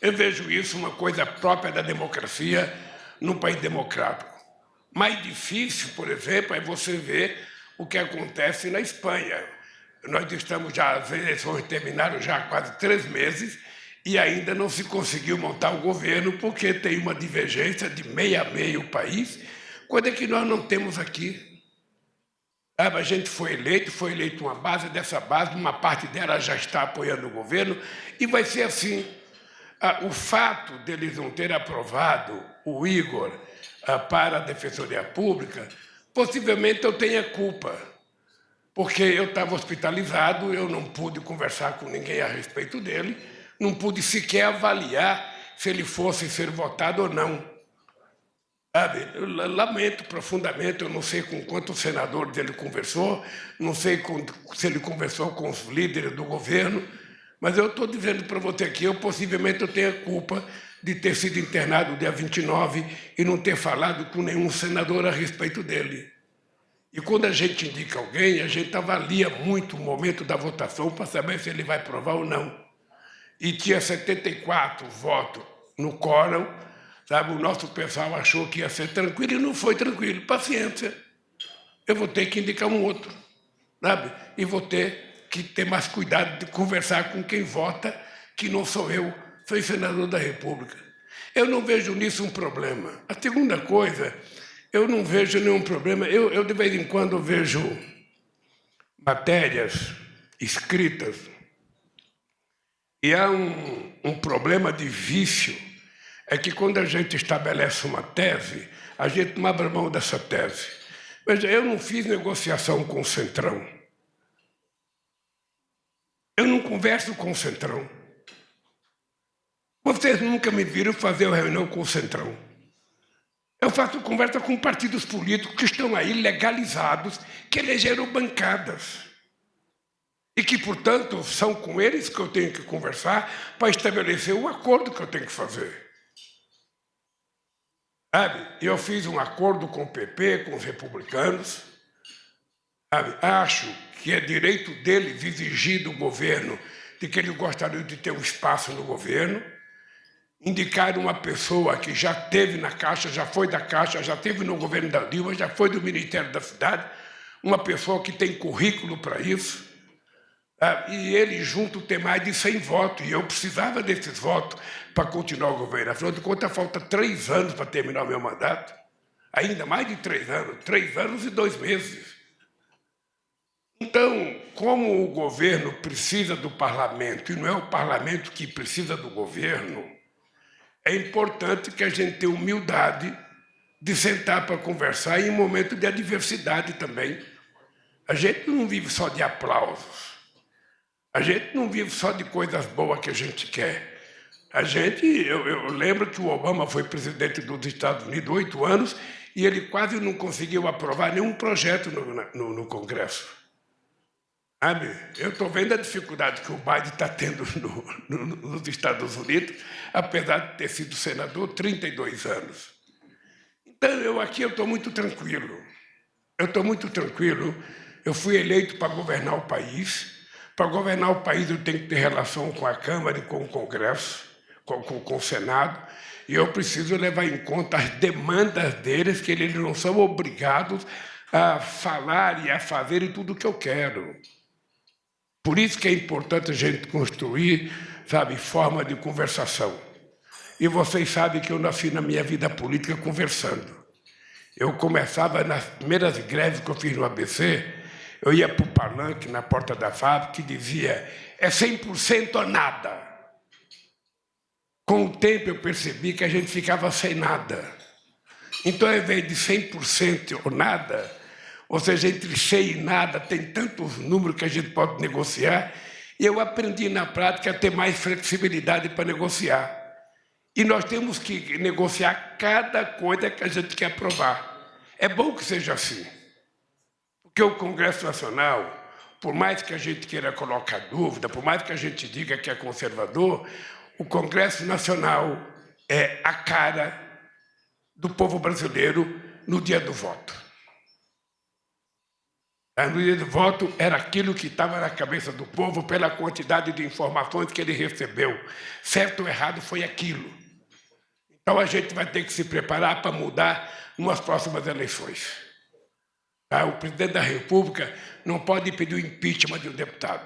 Eu vejo isso uma coisa própria da democracia num país democrático. Mais difícil, por exemplo, é você ver o que acontece na Espanha. Nós estamos já, as eleições terminaram já há quase 3 meses e ainda não se conseguiu montar o governo porque tem uma divergência de meio a meio o país, coisa que nós não temos aqui. A gente foi eleito uma base, dessa base, uma parte dela já está apoiando o governo e vai ser assim. O fato deles não terem aprovado o Igor para a Defensoria Pública, possivelmente eu tenha culpa, porque eu estava hospitalizado, eu não pude conversar com ninguém a respeito dele, não pude sequer avaliar se ele fosse ser votado ou não. Sabe? Eu lamento profundamente, eu não sei com quantos senadores ele conversou, não sei se ele conversou com os líderes do governo, mas eu estou dizendo para você aqui, possivelmente eu tenho a culpa de ter sido internado dia 29 e não ter falado com nenhum senador a respeito dele. E quando a gente indica alguém, a gente avalia muito o momento da votação para saber se ele vai aprovar ou não. E tinha 74 votos no quórum, sabe? O nosso pessoal achou que ia ser tranquilo e não foi tranquilo. Paciência. Eu vou ter que indicar um outro, sabe? E vou ter que ter mais cuidado de conversar com quem vota, que não sou eu, sou senador da República. Eu não vejo nisso um problema. A segunda coisa, eu não vejo nenhum problema. Eu de vez em quando, vejo matérias escritas e há um problema de vício, é que quando a gente estabelece uma tese, a gente não abre mão dessa tese. Veja, eu não fiz negociação com o Centrão. Eu não converso com o Centrão. Vocês nunca me viram fazer uma reunião com o Centrão. Eu faço conversa com partidos políticos que estão aí legalizados, que elegeram bancadas. E que, portanto, são com eles que eu tenho que conversar para estabelecer o acordo que eu tenho que fazer. Sabe? Eu fiz um acordo com o PP, com os republicanos. Sabe? Acho que é direito deles exigir do governo de que eles gostariam de ter um espaço no governo. Indicar uma pessoa que já esteve na Caixa, já foi da Caixa, já esteve no governo da Dilma, já foi do Ministério da Cidade, uma pessoa que tem currículo para isso. E ele junto tem mais de 100 votos, e eu precisava desses votos para continuar o governo. Afinal de contas, falta 3 anos para terminar o meu mandato. Ainda mais de 3 anos, 3 anos e 2 meses. Então, como o governo precisa do parlamento, e não é o parlamento que precisa do governo, é importante que a gente tenha humildade de sentar para conversar em um momento de adversidade também. A gente não vive só de aplausos. A gente não vive só de coisas boas que a gente quer. Eu lembro que o Obama foi presidente dos Estados Unidos 8 anos e ele quase não conseguiu aprovar nenhum projeto no Congresso. Sabe? Eu estou vendo a dificuldade que o Biden está tendo nos Estados Unidos, apesar de ter sido senador 32 anos. Então, eu estou muito tranquilo. Eu estou muito tranquilo. Eu fui eleito para governar o país. Para governar o país, eu tenho que ter relação com a Câmara e com o Congresso, com o Senado, e eu preciso levar em conta as demandas deles, que eles não são obrigados a falar e a fazer tudo o que eu quero. Por isso que é importante a gente construir, sabe, forma de conversação. E vocês sabem que eu nasci na minha vida política conversando. Eu começava nas primeiras greves que eu fiz no ABC, eu ia para o palanque na porta da fábrica e dizia: é 100% ou nada. Com o tempo eu percebi que a gente ficava sem nada. Então, ao invés de 100% ou nada, ou seja, entre 100 e nada, tem tantos números que a gente pode negociar, e eu aprendi na prática a ter mais flexibilidade para negociar. E nós temos que negociar cada coisa que a gente quer aprovar. É bom que seja assim. Porque o Congresso Nacional, por mais que a gente queira colocar dúvida, por mais que a gente diga que é conservador, o Congresso Nacional é a cara do povo brasileiro no dia do voto. No dia do voto era aquilo que estava na cabeça do povo pela quantidade de informações que ele recebeu. Certo ou errado foi aquilo. Então a gente vai ter que se preparar para mudar nas próximas eleições. O presidente da República não pode pedir o impeachment de um deputado.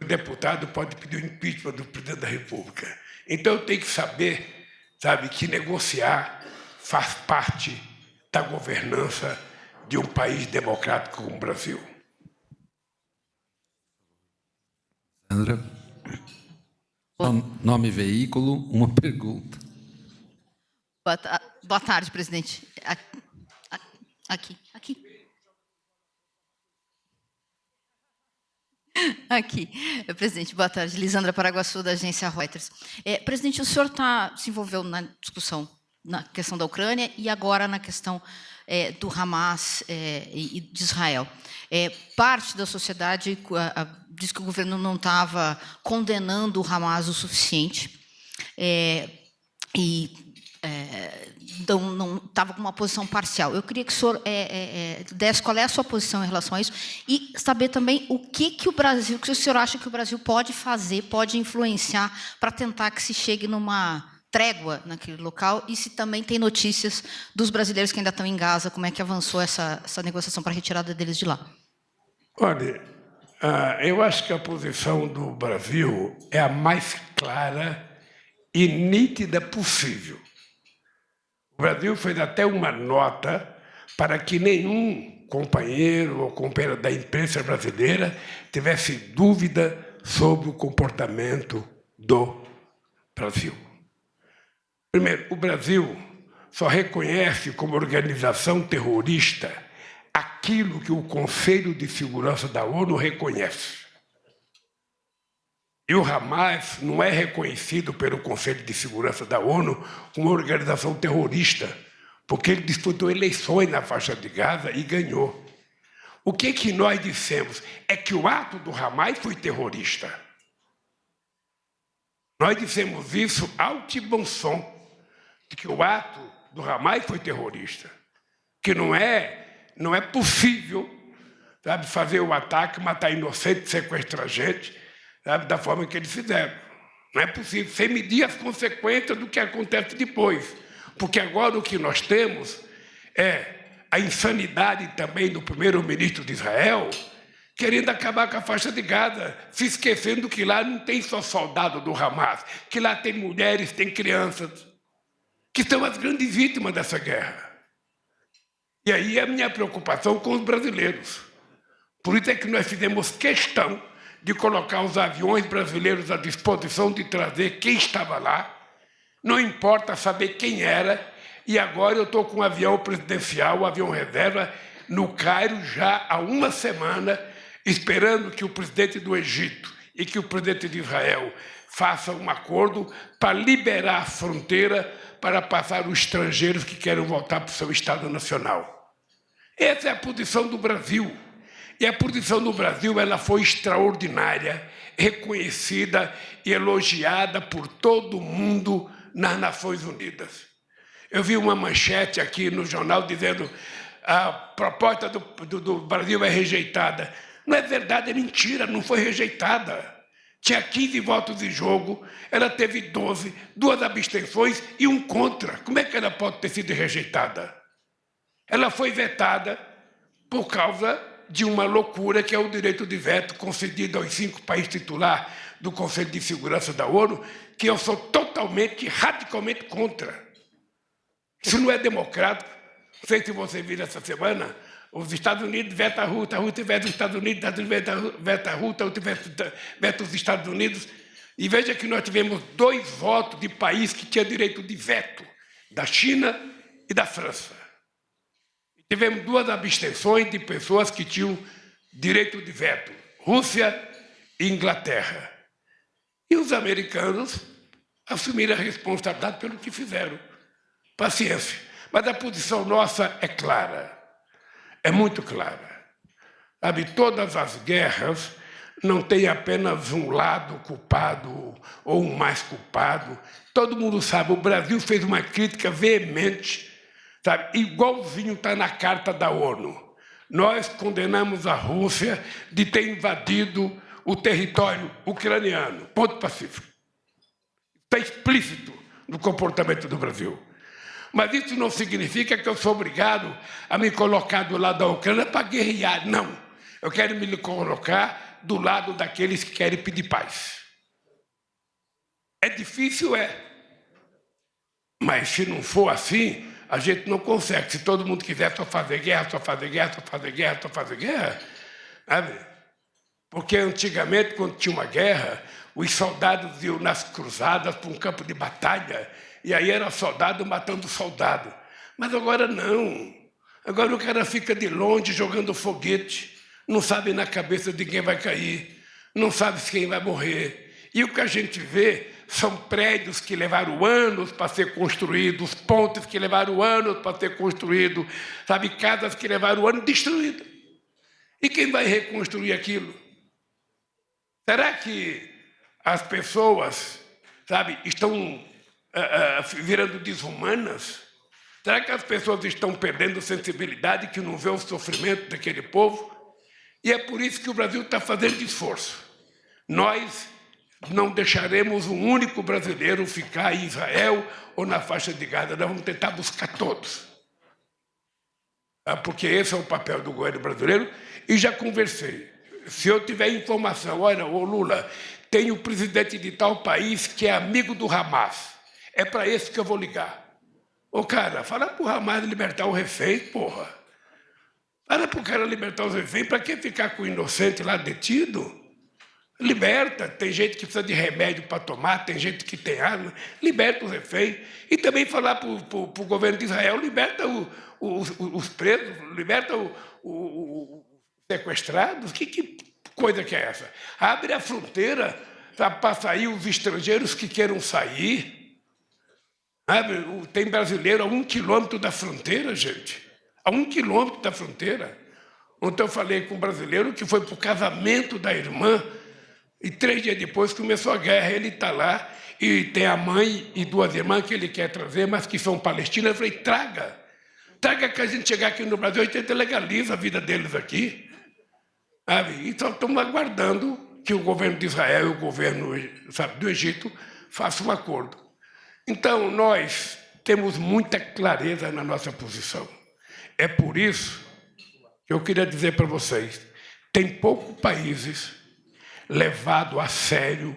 O deputado pode pedir o impeachment do presidente da República. Então, eu tenho que saber, sabe, que negociar faz parte da governança de um país democrático como o Brasil. Sandra, nome e veículo, uma pergunta. Boa tarde, presidente. Aqui. Aqui. Presidente, boa tarde. Lisandra Paraguaçu, da agência Reuters. Presidente, o senhor se envolveu na discussão na questão da Ucrânia e agora na questão do Hamas e de Israel. Parte da sociedade diz que o governo não estava condenando o Hamas o suficiente não estava com uma posição parcial. Eu queria que o senhor desse qual é a sua posição em relação a isso e saber também o que o senhor acha que o Brasil pode fazer, pode influenciar para tentar que se chegue numa trégua naquele local e se também tem notícias dos brasileiros que ainda estão em Gaza, como é que avançou essa negociação para a retirada deles de lá? Olha, eu acho que a posição do Brasil é a mais clara e nítida possível. O Brasil fez até uma nota para que nenhum companheiro ou companheira da imprensa brasileira tivesse dúvida sobre o comportamento do Brasil. Primeiro, o Brasil só reconhece como organização terrorista aquilo que o Conselho de Segurança da ONU reconhece. E o Hamas não é reconhecido pelo Conselho de Segurança da ONU como uma organização terrorista, porque ele disputou eleições na faixa de Gaza e ganhou. O que nós dissemos é que o ato do Hamas foi terrorista. Nós dissemos isso alto e bom som, de que o ato do Hamas foi terrorista, que não é possível, sabe, fazer o ataque, matar inocentes, sequestrar gente, sabe, da forma que eles fizeram. Não é possível, sem medir as consequências do que acontece depois. Porque agora o que nós temos é a insanidade também do primeiro-ministro de Israel, querendo acabar com a faixa de Gaza, se esquecendo que lá não tem só soldado do Hamas, que lá tem mulheres, tem crianças, que são as grandes vítimas dessa guerra. E aí é a minha preocupação com os brasileiros. Por isso é que nós fizemos questão de colocar os aviões brasileiros à disposição de trazer quem estava lá, não importa saber quem era, e agora eu estou com um avião presidencial, um avião reserva, no Cairo já há uma semana, esperando que o presidente do Egito e que o presidente de Israel façam um acordo para liberar a fronteira para passar os estrangeiros que querem voltar para o seu Estado Nacional. Essa é a posição do Brasil. E a posição do Brasil ela foi extraordinária, reconhecida e elogiada por todo mundo nas Nações Unidas. Eu vi uma manchete aqui no jornal dizendo a proposta do Brasil é rejeitada. Não é verdade, é mentira, não foi rejeitada. Tinha 15 votos em jogo, ela teve 12, 2 abstenções e 1 contra. Como é que ela pode ter sido rejeitada? Ela foi vetada por causa de uma loucura que é o direito de veto concedido aos 5 países titulares do Conselho de Segurança da ONU, que eu sou totalmente, radicalmente contra. Isso não é democrático. Não sei se você viu essa semana, os Estados Unidos vetam a Rússia veta os Estados Unidos, veta a Rússia veta os Estados Unidos. E veja que nós tivemos 2 votos de país que tinham direito de veto, da China e da França. Tivemos 2 abstenções de pessoas que tinham direito de veto, Rússia e Inglaterra. E os americanos assumiram a responsabilidade pelo que fizeram. Paciência. Mas a posição nossa é clara, é muito clara. Sabe, todas as guerras não têm apenas um lado culpado ou um mais culpado. Todo mundo sabe, o Brasil fez uma crítica veemente, sabe, igualzinho está na Carta da ONU. Nós condenamos a Rússia de ter invadido o território ucraniano. Ponto pacífico. Está explícito no comportamento do Brasil. Mas isso não significa que eu sou obrigado a me colocar do lado da Ucrânia para guerrear. Não. Eu quero me colocar do lado daqueles que querem pedir paz. É difícil, é. Mas se não for assim, a gente não consegue. Se todo mundo quiser só fazer guerra, só fazer guerra, só fazer guerra, só fazer guerra, sabe? Porque antigamente, quando tinha uma guerra, os soldados iam nas cruzadas para um campo de batalha, e aí era soldado matando soldado. Mas agora não. Agora o cara fica de longe jogando foguete, não sabe na cabeça de quem vai cair. não sabe quem vai morrer. E o que a gente vê são prédios que levaram anos para ser construídos, pontes que levaram anos para ser construídos, sabe, casas que levaram anos destruídas. E quem vai reconstruir aquilo? Será que as pessoas, sabe, estão virando desumanas? Será que as pessoas estão perdendo sensibilidade que não vê o sofrimento daquele povo? E é por isso que o Brasil está fazendo esforço. Nós não deixaremos um único brasileiro ficar em Israel ou na faixa de Gaza. Nós vamos tentar buscar todos. Porque esse é o papel do governo brasileiro. E já conversei. Se eu tiver informação, olha, ô Lula, tem o presidente de tal país que é amigo do Hamas. É para esse que eu vou ligar. Ô, cara, fala para o Hamas libertar o refém, porra. Fala para o cara libertar os reféns. Para que ficar com o inocente lá detido? Liberta, tem gente que precisa de remédio para tomar, tem gente que tem arma, liberta os reféns. E também falar para o governo de Israel, liberta os presos, liberta os sequestrados. Que coisa que é essa? Abre a fronteira para sair os estrangeiros que queiram sair. Tem brasileiro a 1 quilômetro da fronteira, gente. A 1 quilômetro da fronteira. Ontem eu falei com um brasileiro que foi para o casamento da irmã, e 3 dias depois começou a guerra. Ele está lá e tem a mãe e 2 irmãs que ele quer trazer, mas que são palestinas. Eu falei, traga que a gente chegar aqui no Brasil, a gente legaliza a vida deles aqui. E só estamos aguardando que o governo de Israel e o governo, sabe, do Egito façam um acordo. Então, nós temos muita clareza na nossa posição. É por isso que eu queria dizer para vocês, tem poucos países levado a sério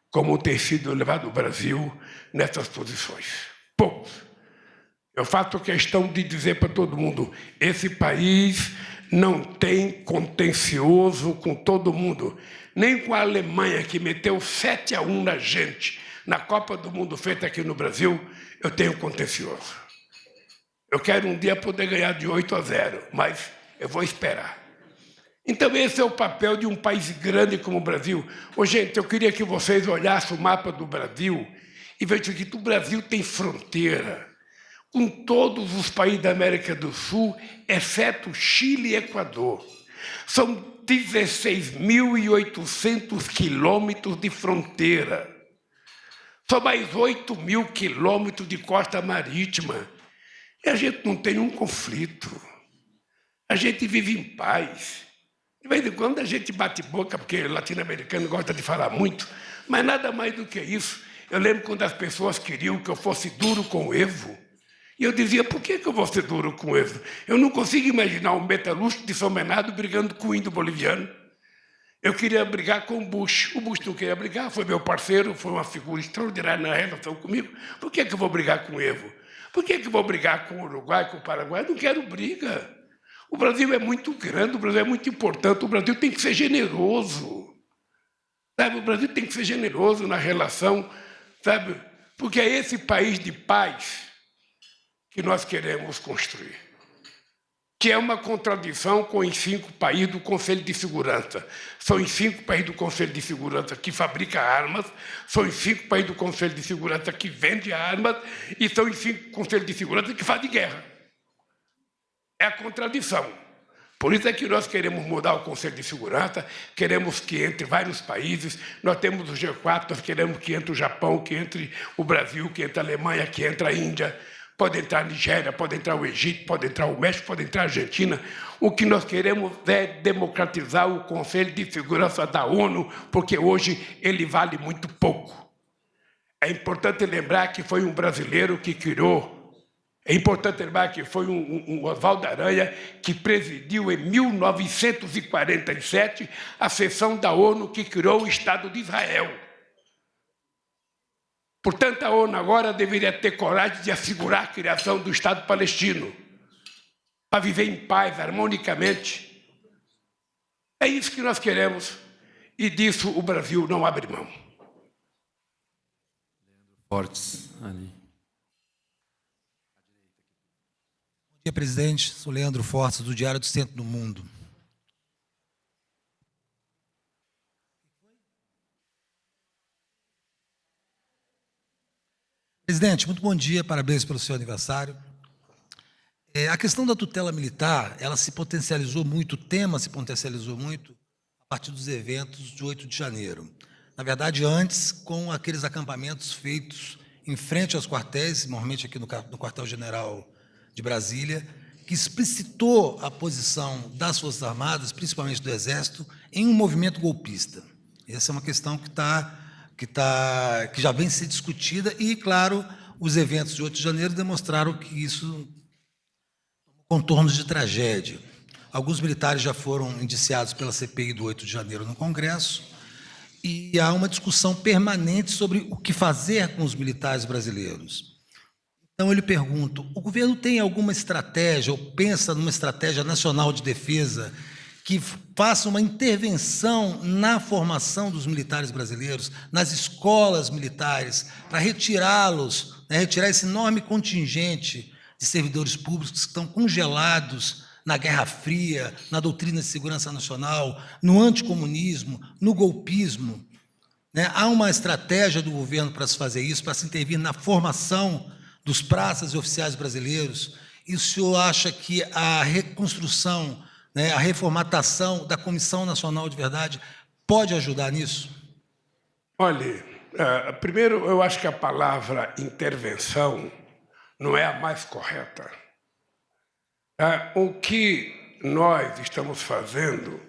como tem sido levado o Brasil nessas posições. Poucos. Eu faço questão de dizer para todo mundo, esse país não tem contencioso com todo mundo, nem com a Alemanha, que meteu 7-1 na gente, na Copa do Mundo feita aqui no Brasil, eu tenho contencioso. Eu quero um dia poder ganhar de 8-0, mas eu vou esperar. Então, esse é o papel de um país grande como o Brasil. Gente, eu queria que vocês olhassem o mapa do Brasil e vejam que o Brasil tem fronteira com todos os países da América do Sul, exceto Chile e Equador. São 16.800 quilômetros de fronteira. São mais 8.000 quilômetros de costa marítima. E a gente não tem um conflito. A gente vive em paz. De vez em quando a gente bate boca, porque o latino-americano gosta de falar muito, mas nada mais do que isso. Eu lembro quando as pessoas queriam que eu fosse duro com o Evo, e eu dizia, por que eu vou ser duro com o Evo? Eu não consigo imaginar um metalúrgico de São Bernardo brigando com o índio boliviano. Eu queria brigar com o Bush não queria brigar, foi meu parceiro, foi uma figura extraordinária na relação comigo. Por que eu vou brigar com o Evo? Por que eu vou brigar com o Uruguai, com o Paraguai? Eu não quero briga. O Brasil é muito grande, o Brasil é muito importante, o Brasil tem que ser generoso. Sabe? O Brasil tem que ser generoso na relação, sabe? Porque é esse país de paz que nós queremos construir. Que é uma contradição com os 5 países do Conselho de Segurança. São os 5 países do Conselho de Segurança que fabricam armas, são os 5 países do Conselho de Segurança que vendem armas e são os 5 Conselhos de Segurança que fazem guerra. É a contradição. Por isso é que nós queremos mudar o Conselho de Segurança, queremos que entre vários países, nós temos o G4, nós queremos que entre o Japão, que entre o Brasil, que entre a Alemanha, que entre a Índia, pode entrar a Nigéria, pode entrar o Egito, pode entrar o México, pode entrar a Argentina. O que nós queremos é democratizar o Conselho de Segurança da ONU, porque hoje ele vale muito pouco. É importante lembrar que foi um brasileiro que criou. É importante lembrar que foi um Oswaldo Aranha que presidiu em 1947 a sessão da ONU que criou o Estado de Israel. Portanto, a ONU agora deveria ter coragem de assegurar a criação do Estado palestino, para viver em paz, harmonicamente. É isso que nós queremos, e disso o Brasil não abre mão. Fortes ali. Bom dia, presidente. Sou Leandro Fortes, do Diário do Centro do Mundo. Presidente, muito bom dia, parabéns pelo seu aniversário. A questão da tutela militar, ela se potencializou muito, o tema se potencializou muito a partir dos eventos de 8 de janeiro. Na verdade, antes, com aqueles acampamentos feitos em frente aos quartéis, normalmente aqui no quartel-general de Brasília, que explicitou a posição das Forças Armadas, principalmente do Exército, em um movimento golpista. Essa é uma questão que já vem ser discutida e, claro, os eventos de 8 de janeiro demonstraram que isso contornos de tragédia. Alguns militares já foram indiciados pela CPI do 8 de janeiro no Congresso e há uma discussão permanente sobre o que fazer com os militares brasileiros. Então, eu lhe pergunto, o governo tem alguma estratégia ou pensa numa estratégia nacional de defesa que faça uma intervenção na formação dos militares brasileiros, nas escolas militares, para retirá-los, retirar esse enorme contingente de servidores públicos que estão congelados na Guerra Fria, na doutrina de segurança nacional, no anticomunismo, no golpismo. Há uma estratégia do governo para se fazer isso, para se intervir na formação dos praças e oficiais brasileiros, e o senhor acha que a reconstrução, a reformatação da Comissão Nacional de Verdade pode ajudar nisso? Olha, primeiro, eu acho que a palavra intervenção não é a mais correta. O que nós estamos fazendo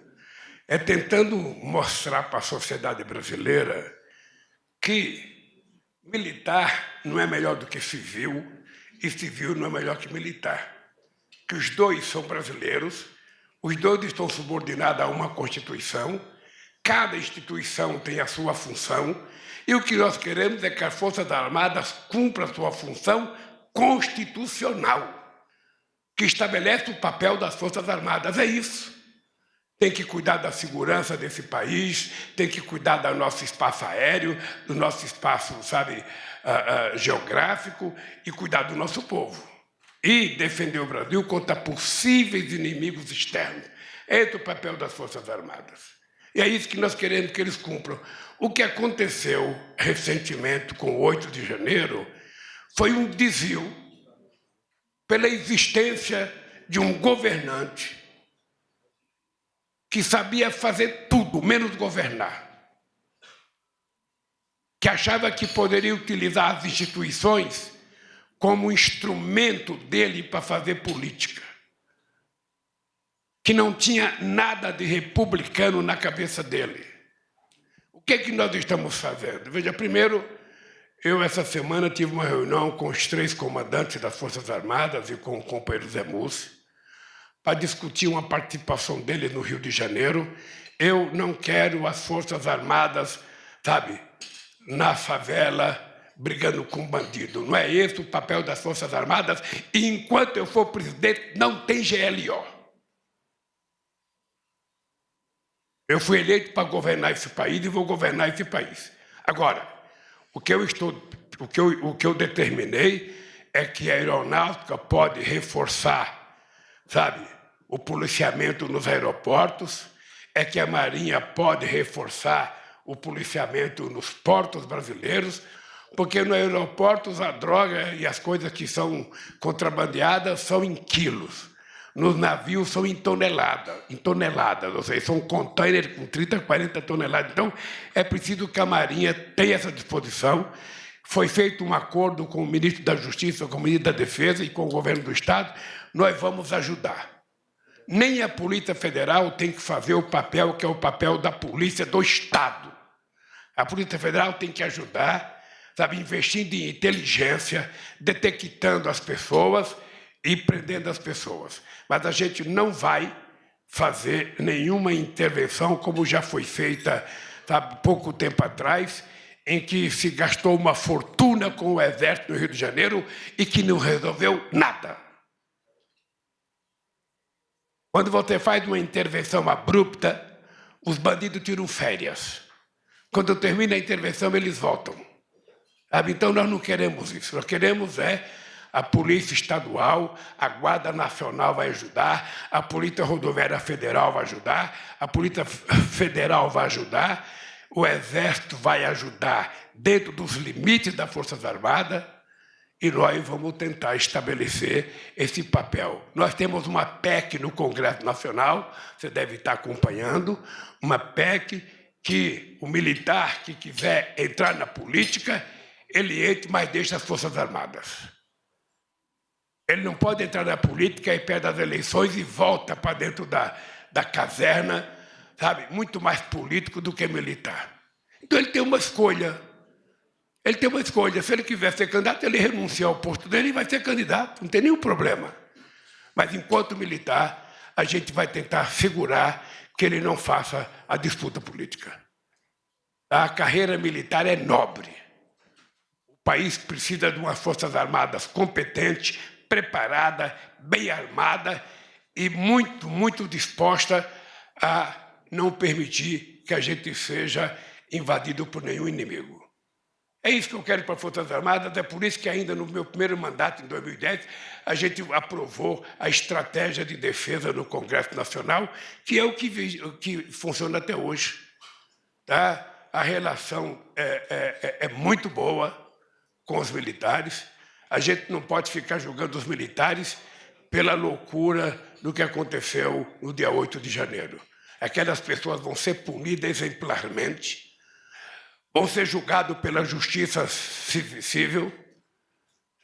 é tentando mostrar para a sociedade brasileira que militar não é melhor do que civil e civil não é melhor que militar. Que os dois são brasileiros, os dois estão subordinados a uma Constituição, cada instituição tem a sua função, e o que nós queremos é que as Forças Armadas cumpram a sua função constitucional, que estabelece o papel das Forças Armadas. É isso. Tem que cuidar da segurança desse país, tem que cuidar do nosso espaço aéreo, do nosso espaço, geográfico, e cuidar do nosso povo. E defender o Brasil contra possíveis inimigos externos. Esse é o papel das Forças Armadas. E é isso que nós queremos que eles cumpram. O que aconteceu recentemente com o 8 de janeiro foi um desvio pela existência de um governante que sabia fazer tudo, menos governar, que achava que poderia utilizar as instituições como instrumento dele para fazer política, que não tinha nada de republicano na cabeça dele. O que é que nós estamos fazendo? Veja, primeiro, eu essa semana tive uma reunião com os 3 comandantes das Forças Armadas e com o companheiro Zé Mussi, para discutir uma participação dele no Rio de Janeiro. Eu não quero as Forças Armadas, na favela, brigando com bandido. Não é esse o papel das Forças Armadas, e enquanto eu for presidente, não tem GLO. Eu fui eleito para governar esse país e vou governar esse país. Agora, o que eu determinei é que a aeronáutica pode reforçar, o policiamento nos aeroportos, é que a Marinha pode reforçar o policiamento nos portos brasileiros, porque nos aeroportos a droga e as coisas que são contrabandeadas são em quilos. Nos navios são em toneladas, ou seja, são containers com 30, 40 toneladas. Então, é preciso que a Marinha tenha essa disposição. Foi feito um acordo com o ministro da Justiça, com o ministro da Defesa e com o governo do Estado. Nós vamos ajudar. Nem a Polícia Federal tem que fazer o papel que é o papel da Polícia do Estado. A Polícia Federal tem que ajudar, investindo em inteligência, detectando as pessoas e prendendo as pessoas. Mas a gente não vai fazer nenhuma intervenção como já foi feita pouco tempo atrás, em que se gastou uma fortuna com o Exército no Rio de Janeiro e que não resolveu nada. Quando você faz uma intervenção abrupta, os bandidos tiram férias. Quando termina a intervenção, eles voltam. Então, nós não queremos isso. Nós queremos a Polícia Estadual, a Guarda Nacional vai ajudar, a Polícia Rodoviária Federal vai ajudar, a Polícia Federal vai ajudar, o Exército vai ajudar dentro dos limites das Forças Armadas, e nós vamos tentar estabelecer esse papel. Nós temos uma PEC no Congresso Nacional, você deve estar acompanhando, uma PEC que o militar que quiser entrar na política, ele entre, mas deixa as Forças Armadas. Ele não pode entrar na política e perde as eleições e volta para dentro da caserna, sabe? Muito mais político do que militar. Então ele tem uma escolha. Ele tem uma escolha. Se ele quiser ser candidato, ele renuncia ao posto dele e vai ser candidato. Não tem nenhum problema. Mas, enquanto militar, a gente vai tentar segurar que ele não faça a disputa política. A carreira militar é nobre. O país precisa de umas Forças Armadas competentes, preparada, bem armada e muito, muito disposta a não permitir que a gente seja invadido por nenhum inimigo. É isso que eu quero para as Forças Armadas, é por isso que ainda no meu primeiro mandato, em 2010, a gente aprovou a estratégia de defesa no Congresso Nacional, que é o que funciona até hoje. Tá? A relação é muito boa com os militares. A gente não pode ficar julgando os militares pela loucura do que aconteceu no dia 8 de janeiro. Aquelas pessoas vão ser punidas exemplarmente, vão ser julgados pela justiça civil,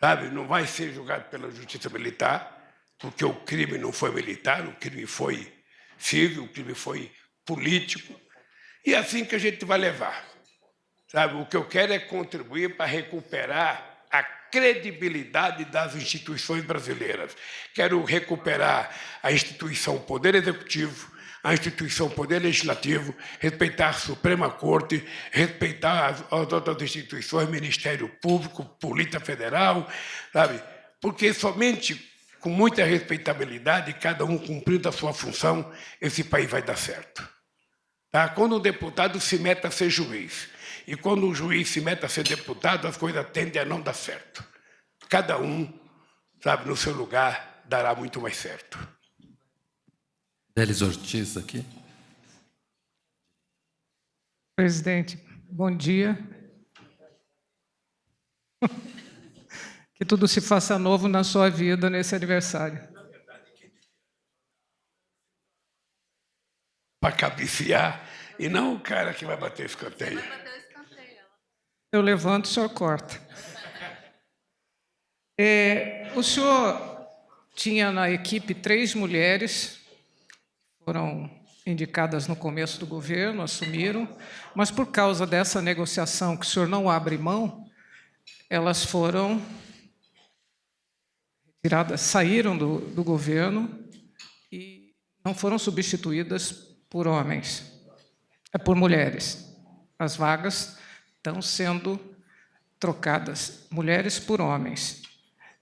sabe? Não vai ser julgado pela justiça militar, porque o crime não foi militar, o crime foi civil, o crime foi político. E é assim que a gente vai levar. Sabe? O que eu quero é contribuir para recuperar a credibilidade das instituições brasileiras. Quero recuperar a instituição Poder Executivo, a instituição Poder Legislativo, respeitar a Suprema Corte, respeitar as outras instituições, Ministério Público, Polícia Federal, sabe? Porque somente com muita respeitabilidade, cada um cumprindo a sua função, esse país vai dar certo. Tá? Quando um deputado se mete a ser juiz, e quando um juiz se mete a ser deputado, as coisas tendem a não dar certo. Cada um, sabe, no seu lugar, dará muito mais certo. Délis Ortiz, aqui. Presidente, bom dia. Que tudo se faça novo na sua vida nesse aniversário. Para cabecear, e não o cara que vai bater escanteio. Eu levanto e o senhor corta. O senhor tinha na equipe 3 mulheres, foram indicadas no começo do governo, assumiram, mas por causa dessa negociação que o senhor não abre mão, elas foram retiradas, saíram do governo e não foram substituídas por homens, por mulheres. As vagas estão sendo trocadas, mulheres por homens.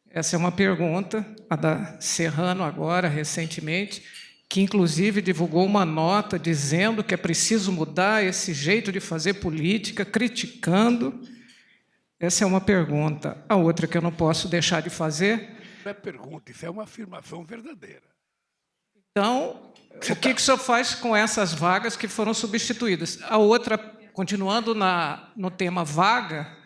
Essa é uma pergunta, a da Serrano agora, recentemente, que inclusive divulgou uma nota dizendo que é preciso mudar esse jeito de fazer política, criticando. Essa é uma pergunta. A outra que eu não posso deixar de fazer... Não é pergunta, isso é uma afirmação verdadeira. Então, o que o senhor faz com essas vagas que foram substituídas? A outra, continuando no tema vaga,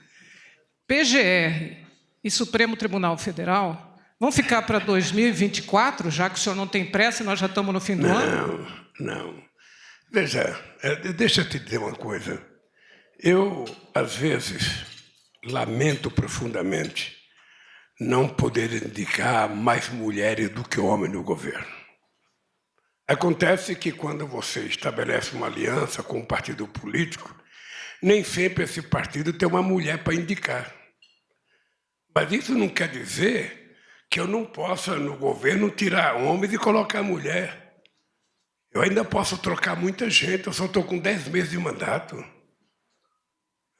PGR e Supremo Tribunal Federal vão ficar para 2024, já que o senhor não tem pressa e nós já estamos no fim do ano? Não. Veja, deixa eu te dizer uma coisa. Eu, às vezes, lamento profundamente não poder indicar mais mulheres do que homens no governo. Acontece que quando você estabelece uma aliança com um partido político, nem sempre esse partido tem uma mulher para indicar. Mas isso não quer dizer que eu não possa, no governo, tirar homens e colocar mulher. Eu ainda posso trocar muita gente, eu só estou com 10 meses de mandato.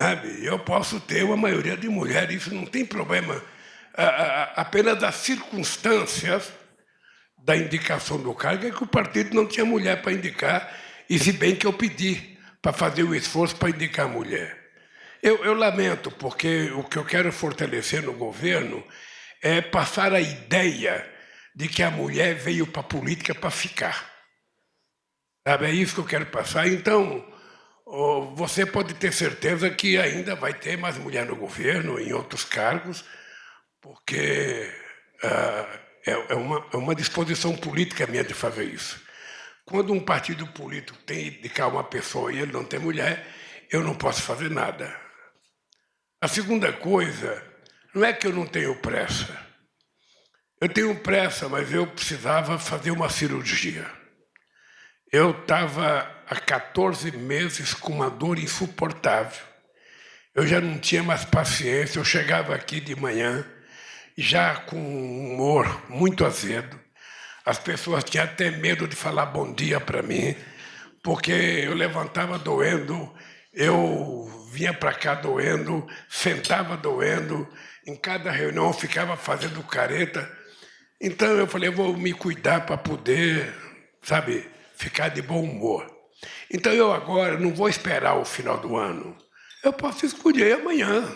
Sabe? Eu posso ter uma maioria de mulheres, isso não tem problema. Apenas as circunstâncias da indicação do cargo é que o partido não tinha mulher para indicar, e se bem que eu pedi para fazer o esforço para indicar mulher. Eu lamento, porque o que eu quero fortalecer no governo é passar a ideia de que a mulher veio para a política para ficar. Sabe? É isso que eu quero passar. Então, você pode ter certeza que ainda vai ter mais mulher no governo, em outros cargos, porque é uma disposição política minha de fazer isso. Quando um partido político tem que indicar uma pessoa e ele não tem mulher, eu não posso fazer nada. A segunda coisa, não é que eu não tenho pressa. Eu tenho pressa, mas eu precisava fazer uma cirurgia. Eu estava há 14 meses com uma dor insuportável. Eu já não tinha mais paciência, eu chegava aqui de manhã, já com um humor muito azedo. As pessoas tinham até medo de falar bom dia para mim, porque eu levantava doendo, eu vinha para cá doendo, sentava doendo, em cada reunião eu ficava fazendo careta. Então eu falei, eu vou me cuidar para poder, sabe, ficar de bom humor. Então eu agora não vou esperar o final do ano. Eu posso escolher amanhã,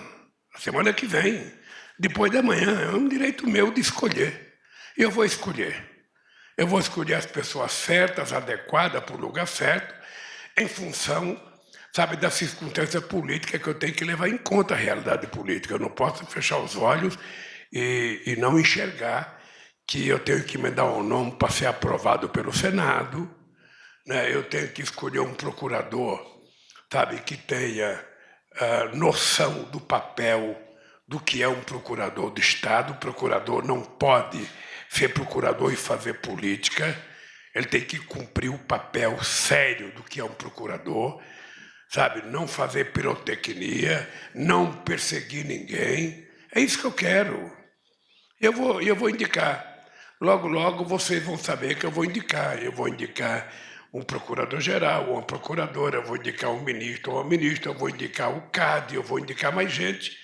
a semana que vem, depois da manhã. É um direito meu de escolher. E eu vou escolher. Eu vou escolher as pessoas certas, adequadas para o lugar certo, em função, sabe, da circunstância política que eu tenho que levar em conta a realidade política. Eu não posso fechar os olhos e não enxergar que eu tenho que me dar um nome para ser aprovado pelo Senado, né? Eu tenho que escolher um procurador, sabe, que tenha noção do papel do que é um procurador do Estado. O procurador não pode ser procurador e fazer política. Ele tem que cumprir o papel sério do que é um procurador, sabe? Não fazer pirotecnia, não perseguir ninguém. É isso que eu quero. Eu vou indicar. Logo, logo vocês vão saber que eu vou indicar. Eu vou indicar um procurador-geral, uma procuradora, eu vou indicar um ministro ou uma ministra, eu vou indicar o CAD, eu vou indicar mais gente,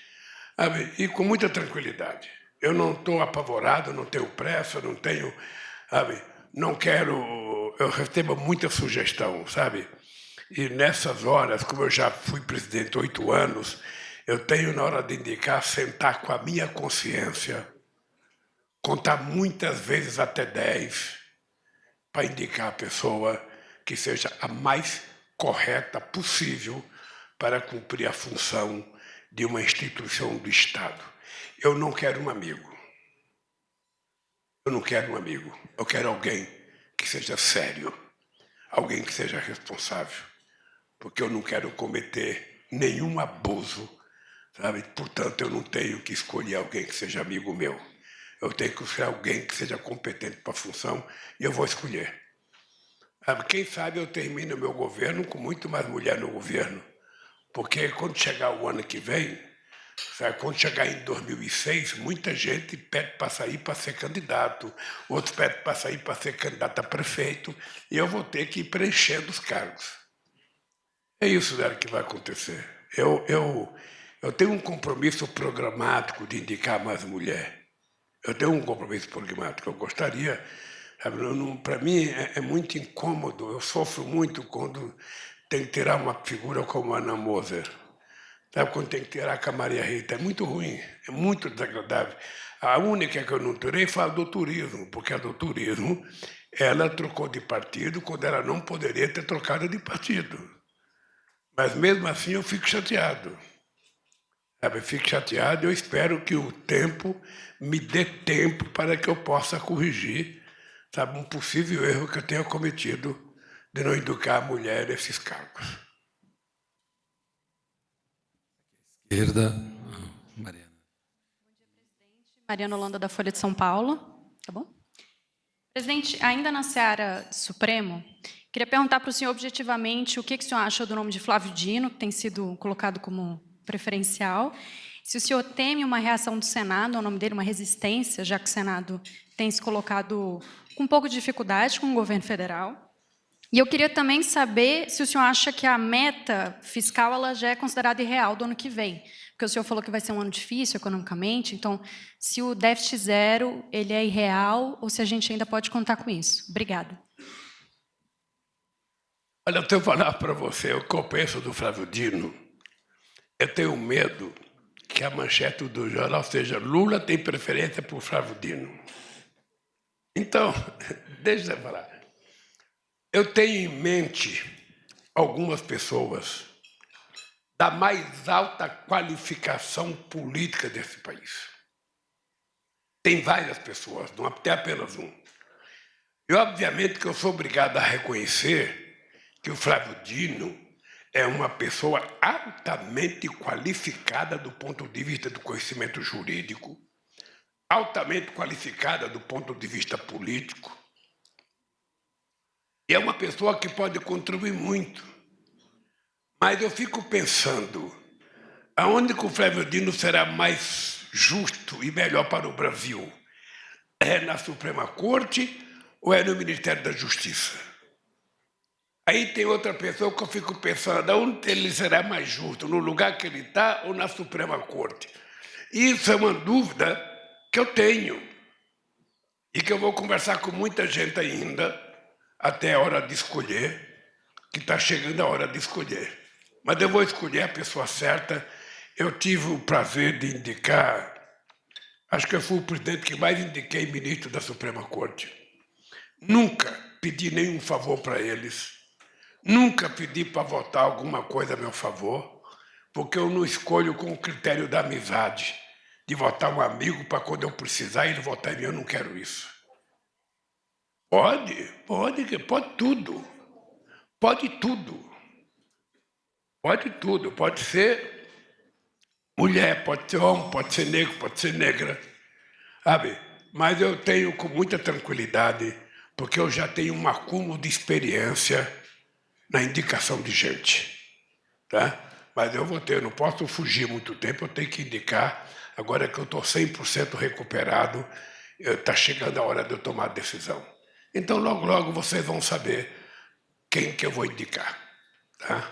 sabe? E com muita tranquilidade. Eu não estou apavorado, não tenho pressa, não tenho, sabe? Não quero... Eu recebo muita sugestão, sabe? E nessas horas, como eu já fui presidente 8 anos, eu tenho, na hora de indicar, sentar com a minha consciência, contar muitas vezes até 10, para indicar a pessoa que seja a mais correta possível para cumprir a função de uma instituição do Estado. Eu não quero um amigo. Eu não quero um amigo. Eu quero alguém que seja sério, alguém que seja responsável, porque eu não quero cometer nenhum abuso, sabe? Portanto, eu não tenho que escolher alguém que seja amigo meu. Eu tenho que escolher alguém que seja competente para a função e eu vou escolher. Quem sabe eu termino o meu governo com muito mais mulher no governo, porque quando chegar o ano que vem, sabe, quando chegar em 2006, muita gente pede para sair para ser candidato, outros pedem para sair para ser candidato a prefeito, e eu vou ter que ir preenchendo os cargos. É isso, né, que vai acontecer. Eu tenho um compromisso programático de indicar mais mulher. Eu tenho um compromisso programático. Eu gostaria... Para mim é muito incômodo, eu sofro muito quando tem que tirar uma figura como a Ana Moser. Sabe, quando tem que tirar com a Maria Rita, é muito ruim, é muito desagradável. A única que eu não tirei foi a do turismo, porque a do turismo, ela trocou de partido quando ela não poderia ter trocado de partido. Mas mesmo assim eu fico chateado. Sabe, eu fico chateado e eu espero que o tempo me dê tempo para que eu possa corrigir, sabe, um possível erro que eu tenha cometido de não educar a mulher nesses cargos. Esquerda, Mariana. Mariana Holanda, da Folha de São Paulo. Tá bom? Presidente, ainda na seara Supremo, queria perguntar para o senhor objetivamente o que o senhor acha do nome de Flávio Dino, que tem sido colocado como preferencial. Se o senhor teme uma reação do Senado ao nome dele, uma resistência, já que o Senado tem se colocado com um pouco de dificuldade com o governo federal. E eu queria também saber se o senhor acha que a meta fiscal ela já é considerada irreal do ano que vem. Porque o senhor falou que vai ser um ano difícil economicamente, então, se o déficit zero ele é irreal ou se a gente ainda pode contar com isso. Obrigada. Olha, eu tenho que falar para você, o que eu penso do Flávio Dino, eu tenho medo que a manchete do jornal seja Lula tem preferência por Flávio Dino. Então, deixa eu falar. Eu tenho em mente algumas pessoas da mais alta qualificação política desse país. Tem várias pessoas, não tem apenas um. E, obviamente, que eu sou obrigado a reconhecer que o Flávio Dino é uma pessoa altamente qualificada do ponto de vista do conhecimento jurídico, altamente qualificada do ponto de vista político, e é uma pessoa que pode contribuir muito. Mas eu fico pensando, aonde que o Flávio Dino será mais justo e melhor para o Brasil? É na Suprema Corte ou é no Ministério da Justiça? Aí tem outra pessoa que eu fico pensando, aonde ele será mais justo, no lugar que ele está ou na Suprema Corte? Isso é uma dúvida que eu tenho e que eu vou conversar com muita gente ainda até a hora de escolher, que está chegando a hora de escolher. Mas eu vou escolher a pessoa certa. Eu tive o prazer de indicar, acho que eu fui o presidente que mais indiquei ministro da Suprema Corte. Nunca pedi nenhum favor para eles, nunca pedi para votar alguma coisa a meu favor, porque eu não escolho com o critério da amizade, de votar um amigo para quando eu precisar ele votar em mim. Eu não quero isso. Pode tudo. Pode tudo. Pode tudo. Pode ser mulher, pode ser homem, pode ser negro, pode ser negra. Sabe? Mas eu tenho com muita tranquilidade, porque eu já tenho um acúmulo de experiência na indicação de gente. Tá? Mas eu não posso fugir muito tempo, eu tenho que indicar. Agora que eu estou 100% recuperado, está chegando a hora de eu tomar a decisão. Então, logo, logo, vocês vão saber quem que eu vou indicar. Tá?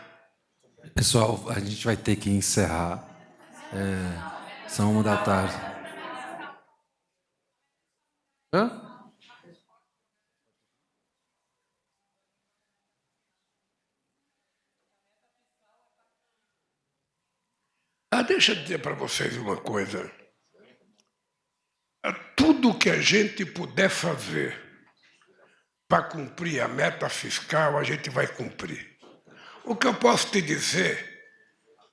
Pessoal, a gente vai ter que encerrar. São 1h. Hã? Deixa eu dizer para vocês uma coisa. Tudo que a gente puder fazer para cumprir a meta fiscal, a gente vai cumprir. O que eu posso te dizer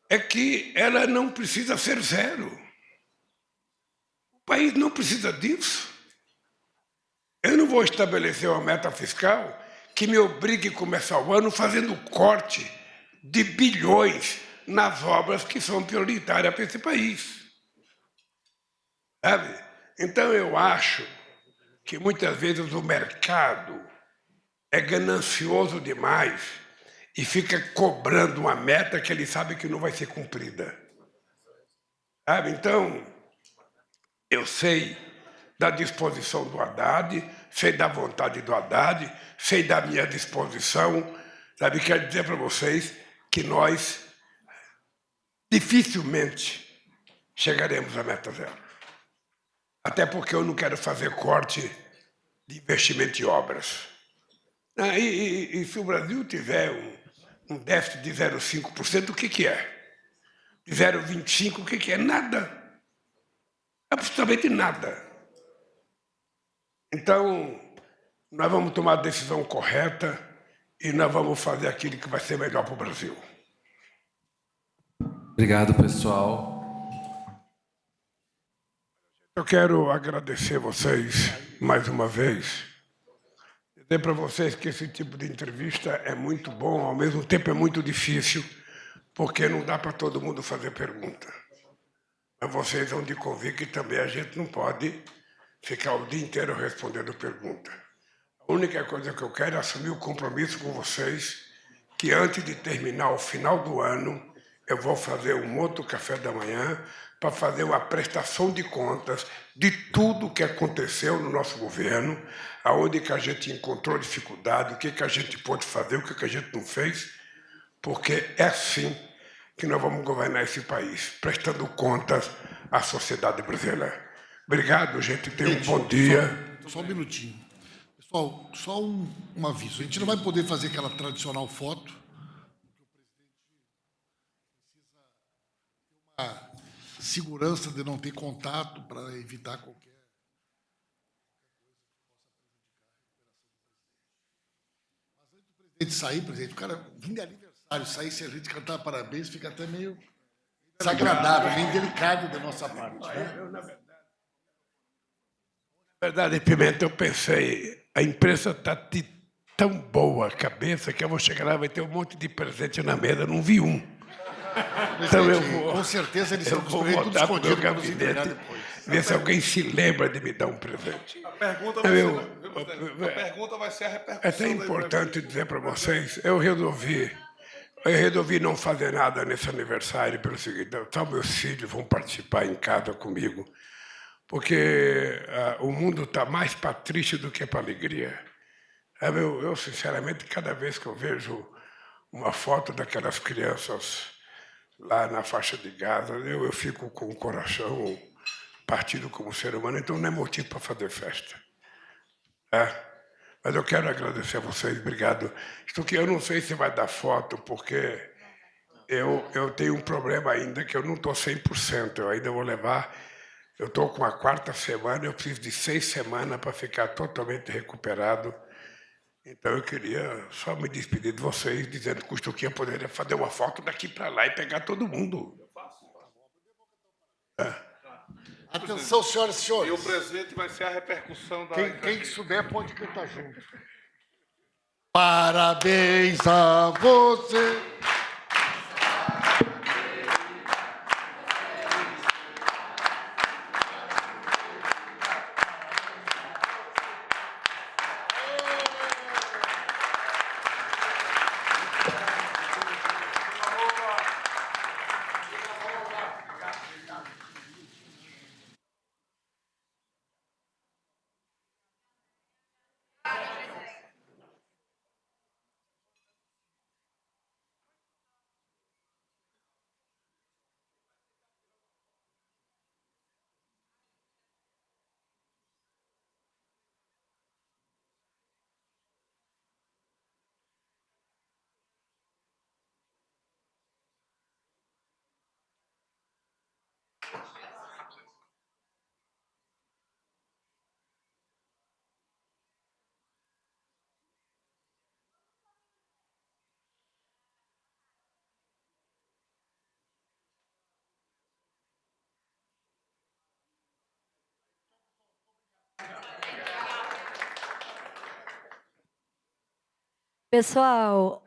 é que ela não precisa ser zero. O país não precisa disso. Eu não vou estabelecer uma meta fiscal que me obrigue a começar o ano fazendo corte de bilhões nas obras que são prioritárias para esse país. Sabe? Então, eu acho que muitas vezes o mercado é ganancioso demais e fica cobrando uma meta que ele sabe que não vai ser cumprida. Sabe? Então, eu sei da disposição do Haddad, sei da vontade do Haddad, sei da minha disposição. Sabe? Quero dizer para vocês que nós dificilmente chegaremos à meta zero. Até porque eu não quero fazer corte de investimento em obras. E se o Brasil tiver um déficit de 0,5%, o que é? De 0,25%, o que é? Nada. Absolutamente nada. Então, nós vamos tomar a decisão correta e nós vamos fazer aquilo que vai ser melhor para o Brasil. Obrigado, pessoal. Eu quero agradecer vocês mais uma vez. Dizer para vocês que esse tipo de entrevista é muito bom, ao mesmo tempo é muito difícil, porque não dá para todo mundo fazer pergunta. Mas vocês vão de convir que também a gente não pode ficar o dia inteiro respondendo pergunta. A única coisa que eu quero é assumir o compromisso com vocês que antes de terminar o final do ano, eu vou fazer um outro café da manhã para fazer uma prestação de contas de tudo o que aconteceu no nosso governo, aonde que a gente encontrou dificuldade, o que a gente pôde fazer, o que a gente não fez, porque é assim que nós vamos governar esse país, prestando contas à sociedade brasileira. Obrigado, gente. Tenham um bom dia. Só um minutinho. Pessoal, só um aviso. A gente não vai poder fazer aquela tradicional foto, a segurança de não ter contato para evitar qualquer coisa que possa prejudicar a recuperação do presidente. Mas antes do presidente sair, presidente, o cara vir de aniversário, sair sem a gente cantar parabéns, fica até meio desagradável, meio delicado da nossa parte. Né? Na verdade, Pimenta, eu pensei, a imprensa está de tão boa a cabeça que eu vou chegar lá e vai ter um monte de presente na mesa, não vi um. Então eu vou, com certeza eles eu estão vou escolhendo tudo voltar para o meu escondido para nos entregar gabinete, depois. ver se alguém se lembra de me dar um presente. A pergunta vai ser a repercussão. É até importante dizer para vocês, eu resolvi não fazer nada nesse aniversário pelo seguinte, só meus filhos vão participar em casa comigo, porque o mundo está mais para triste do que para alegria. Eu, sinceramente, cada vez que eu vejo uma foto daquelas crianças lá na faixa de Gaza, eu fico com o coração partido como ser humano, então não é motivo para fazer festa. Mas eu quero agradecer a vocês, obrigado. Estou aqui, eu não sei se vai dar foto, porque eu tenho um problema ainda, que eu não estou 100%, eu ainda vou levar, eu estou com a 4ª semana, eu preciso de 6 semanas para ficar totalmente recuperado. Então eu queria só me despedir de vocês, dizendo que o Stuquinha poderia fazer uma foto daqui para lá e pegar todo mundo. Atenção, senhoras e senhores. E o presente vai ser a repercussão da... Quem souber pode cantar junto. Parabéns a você. Pessoal,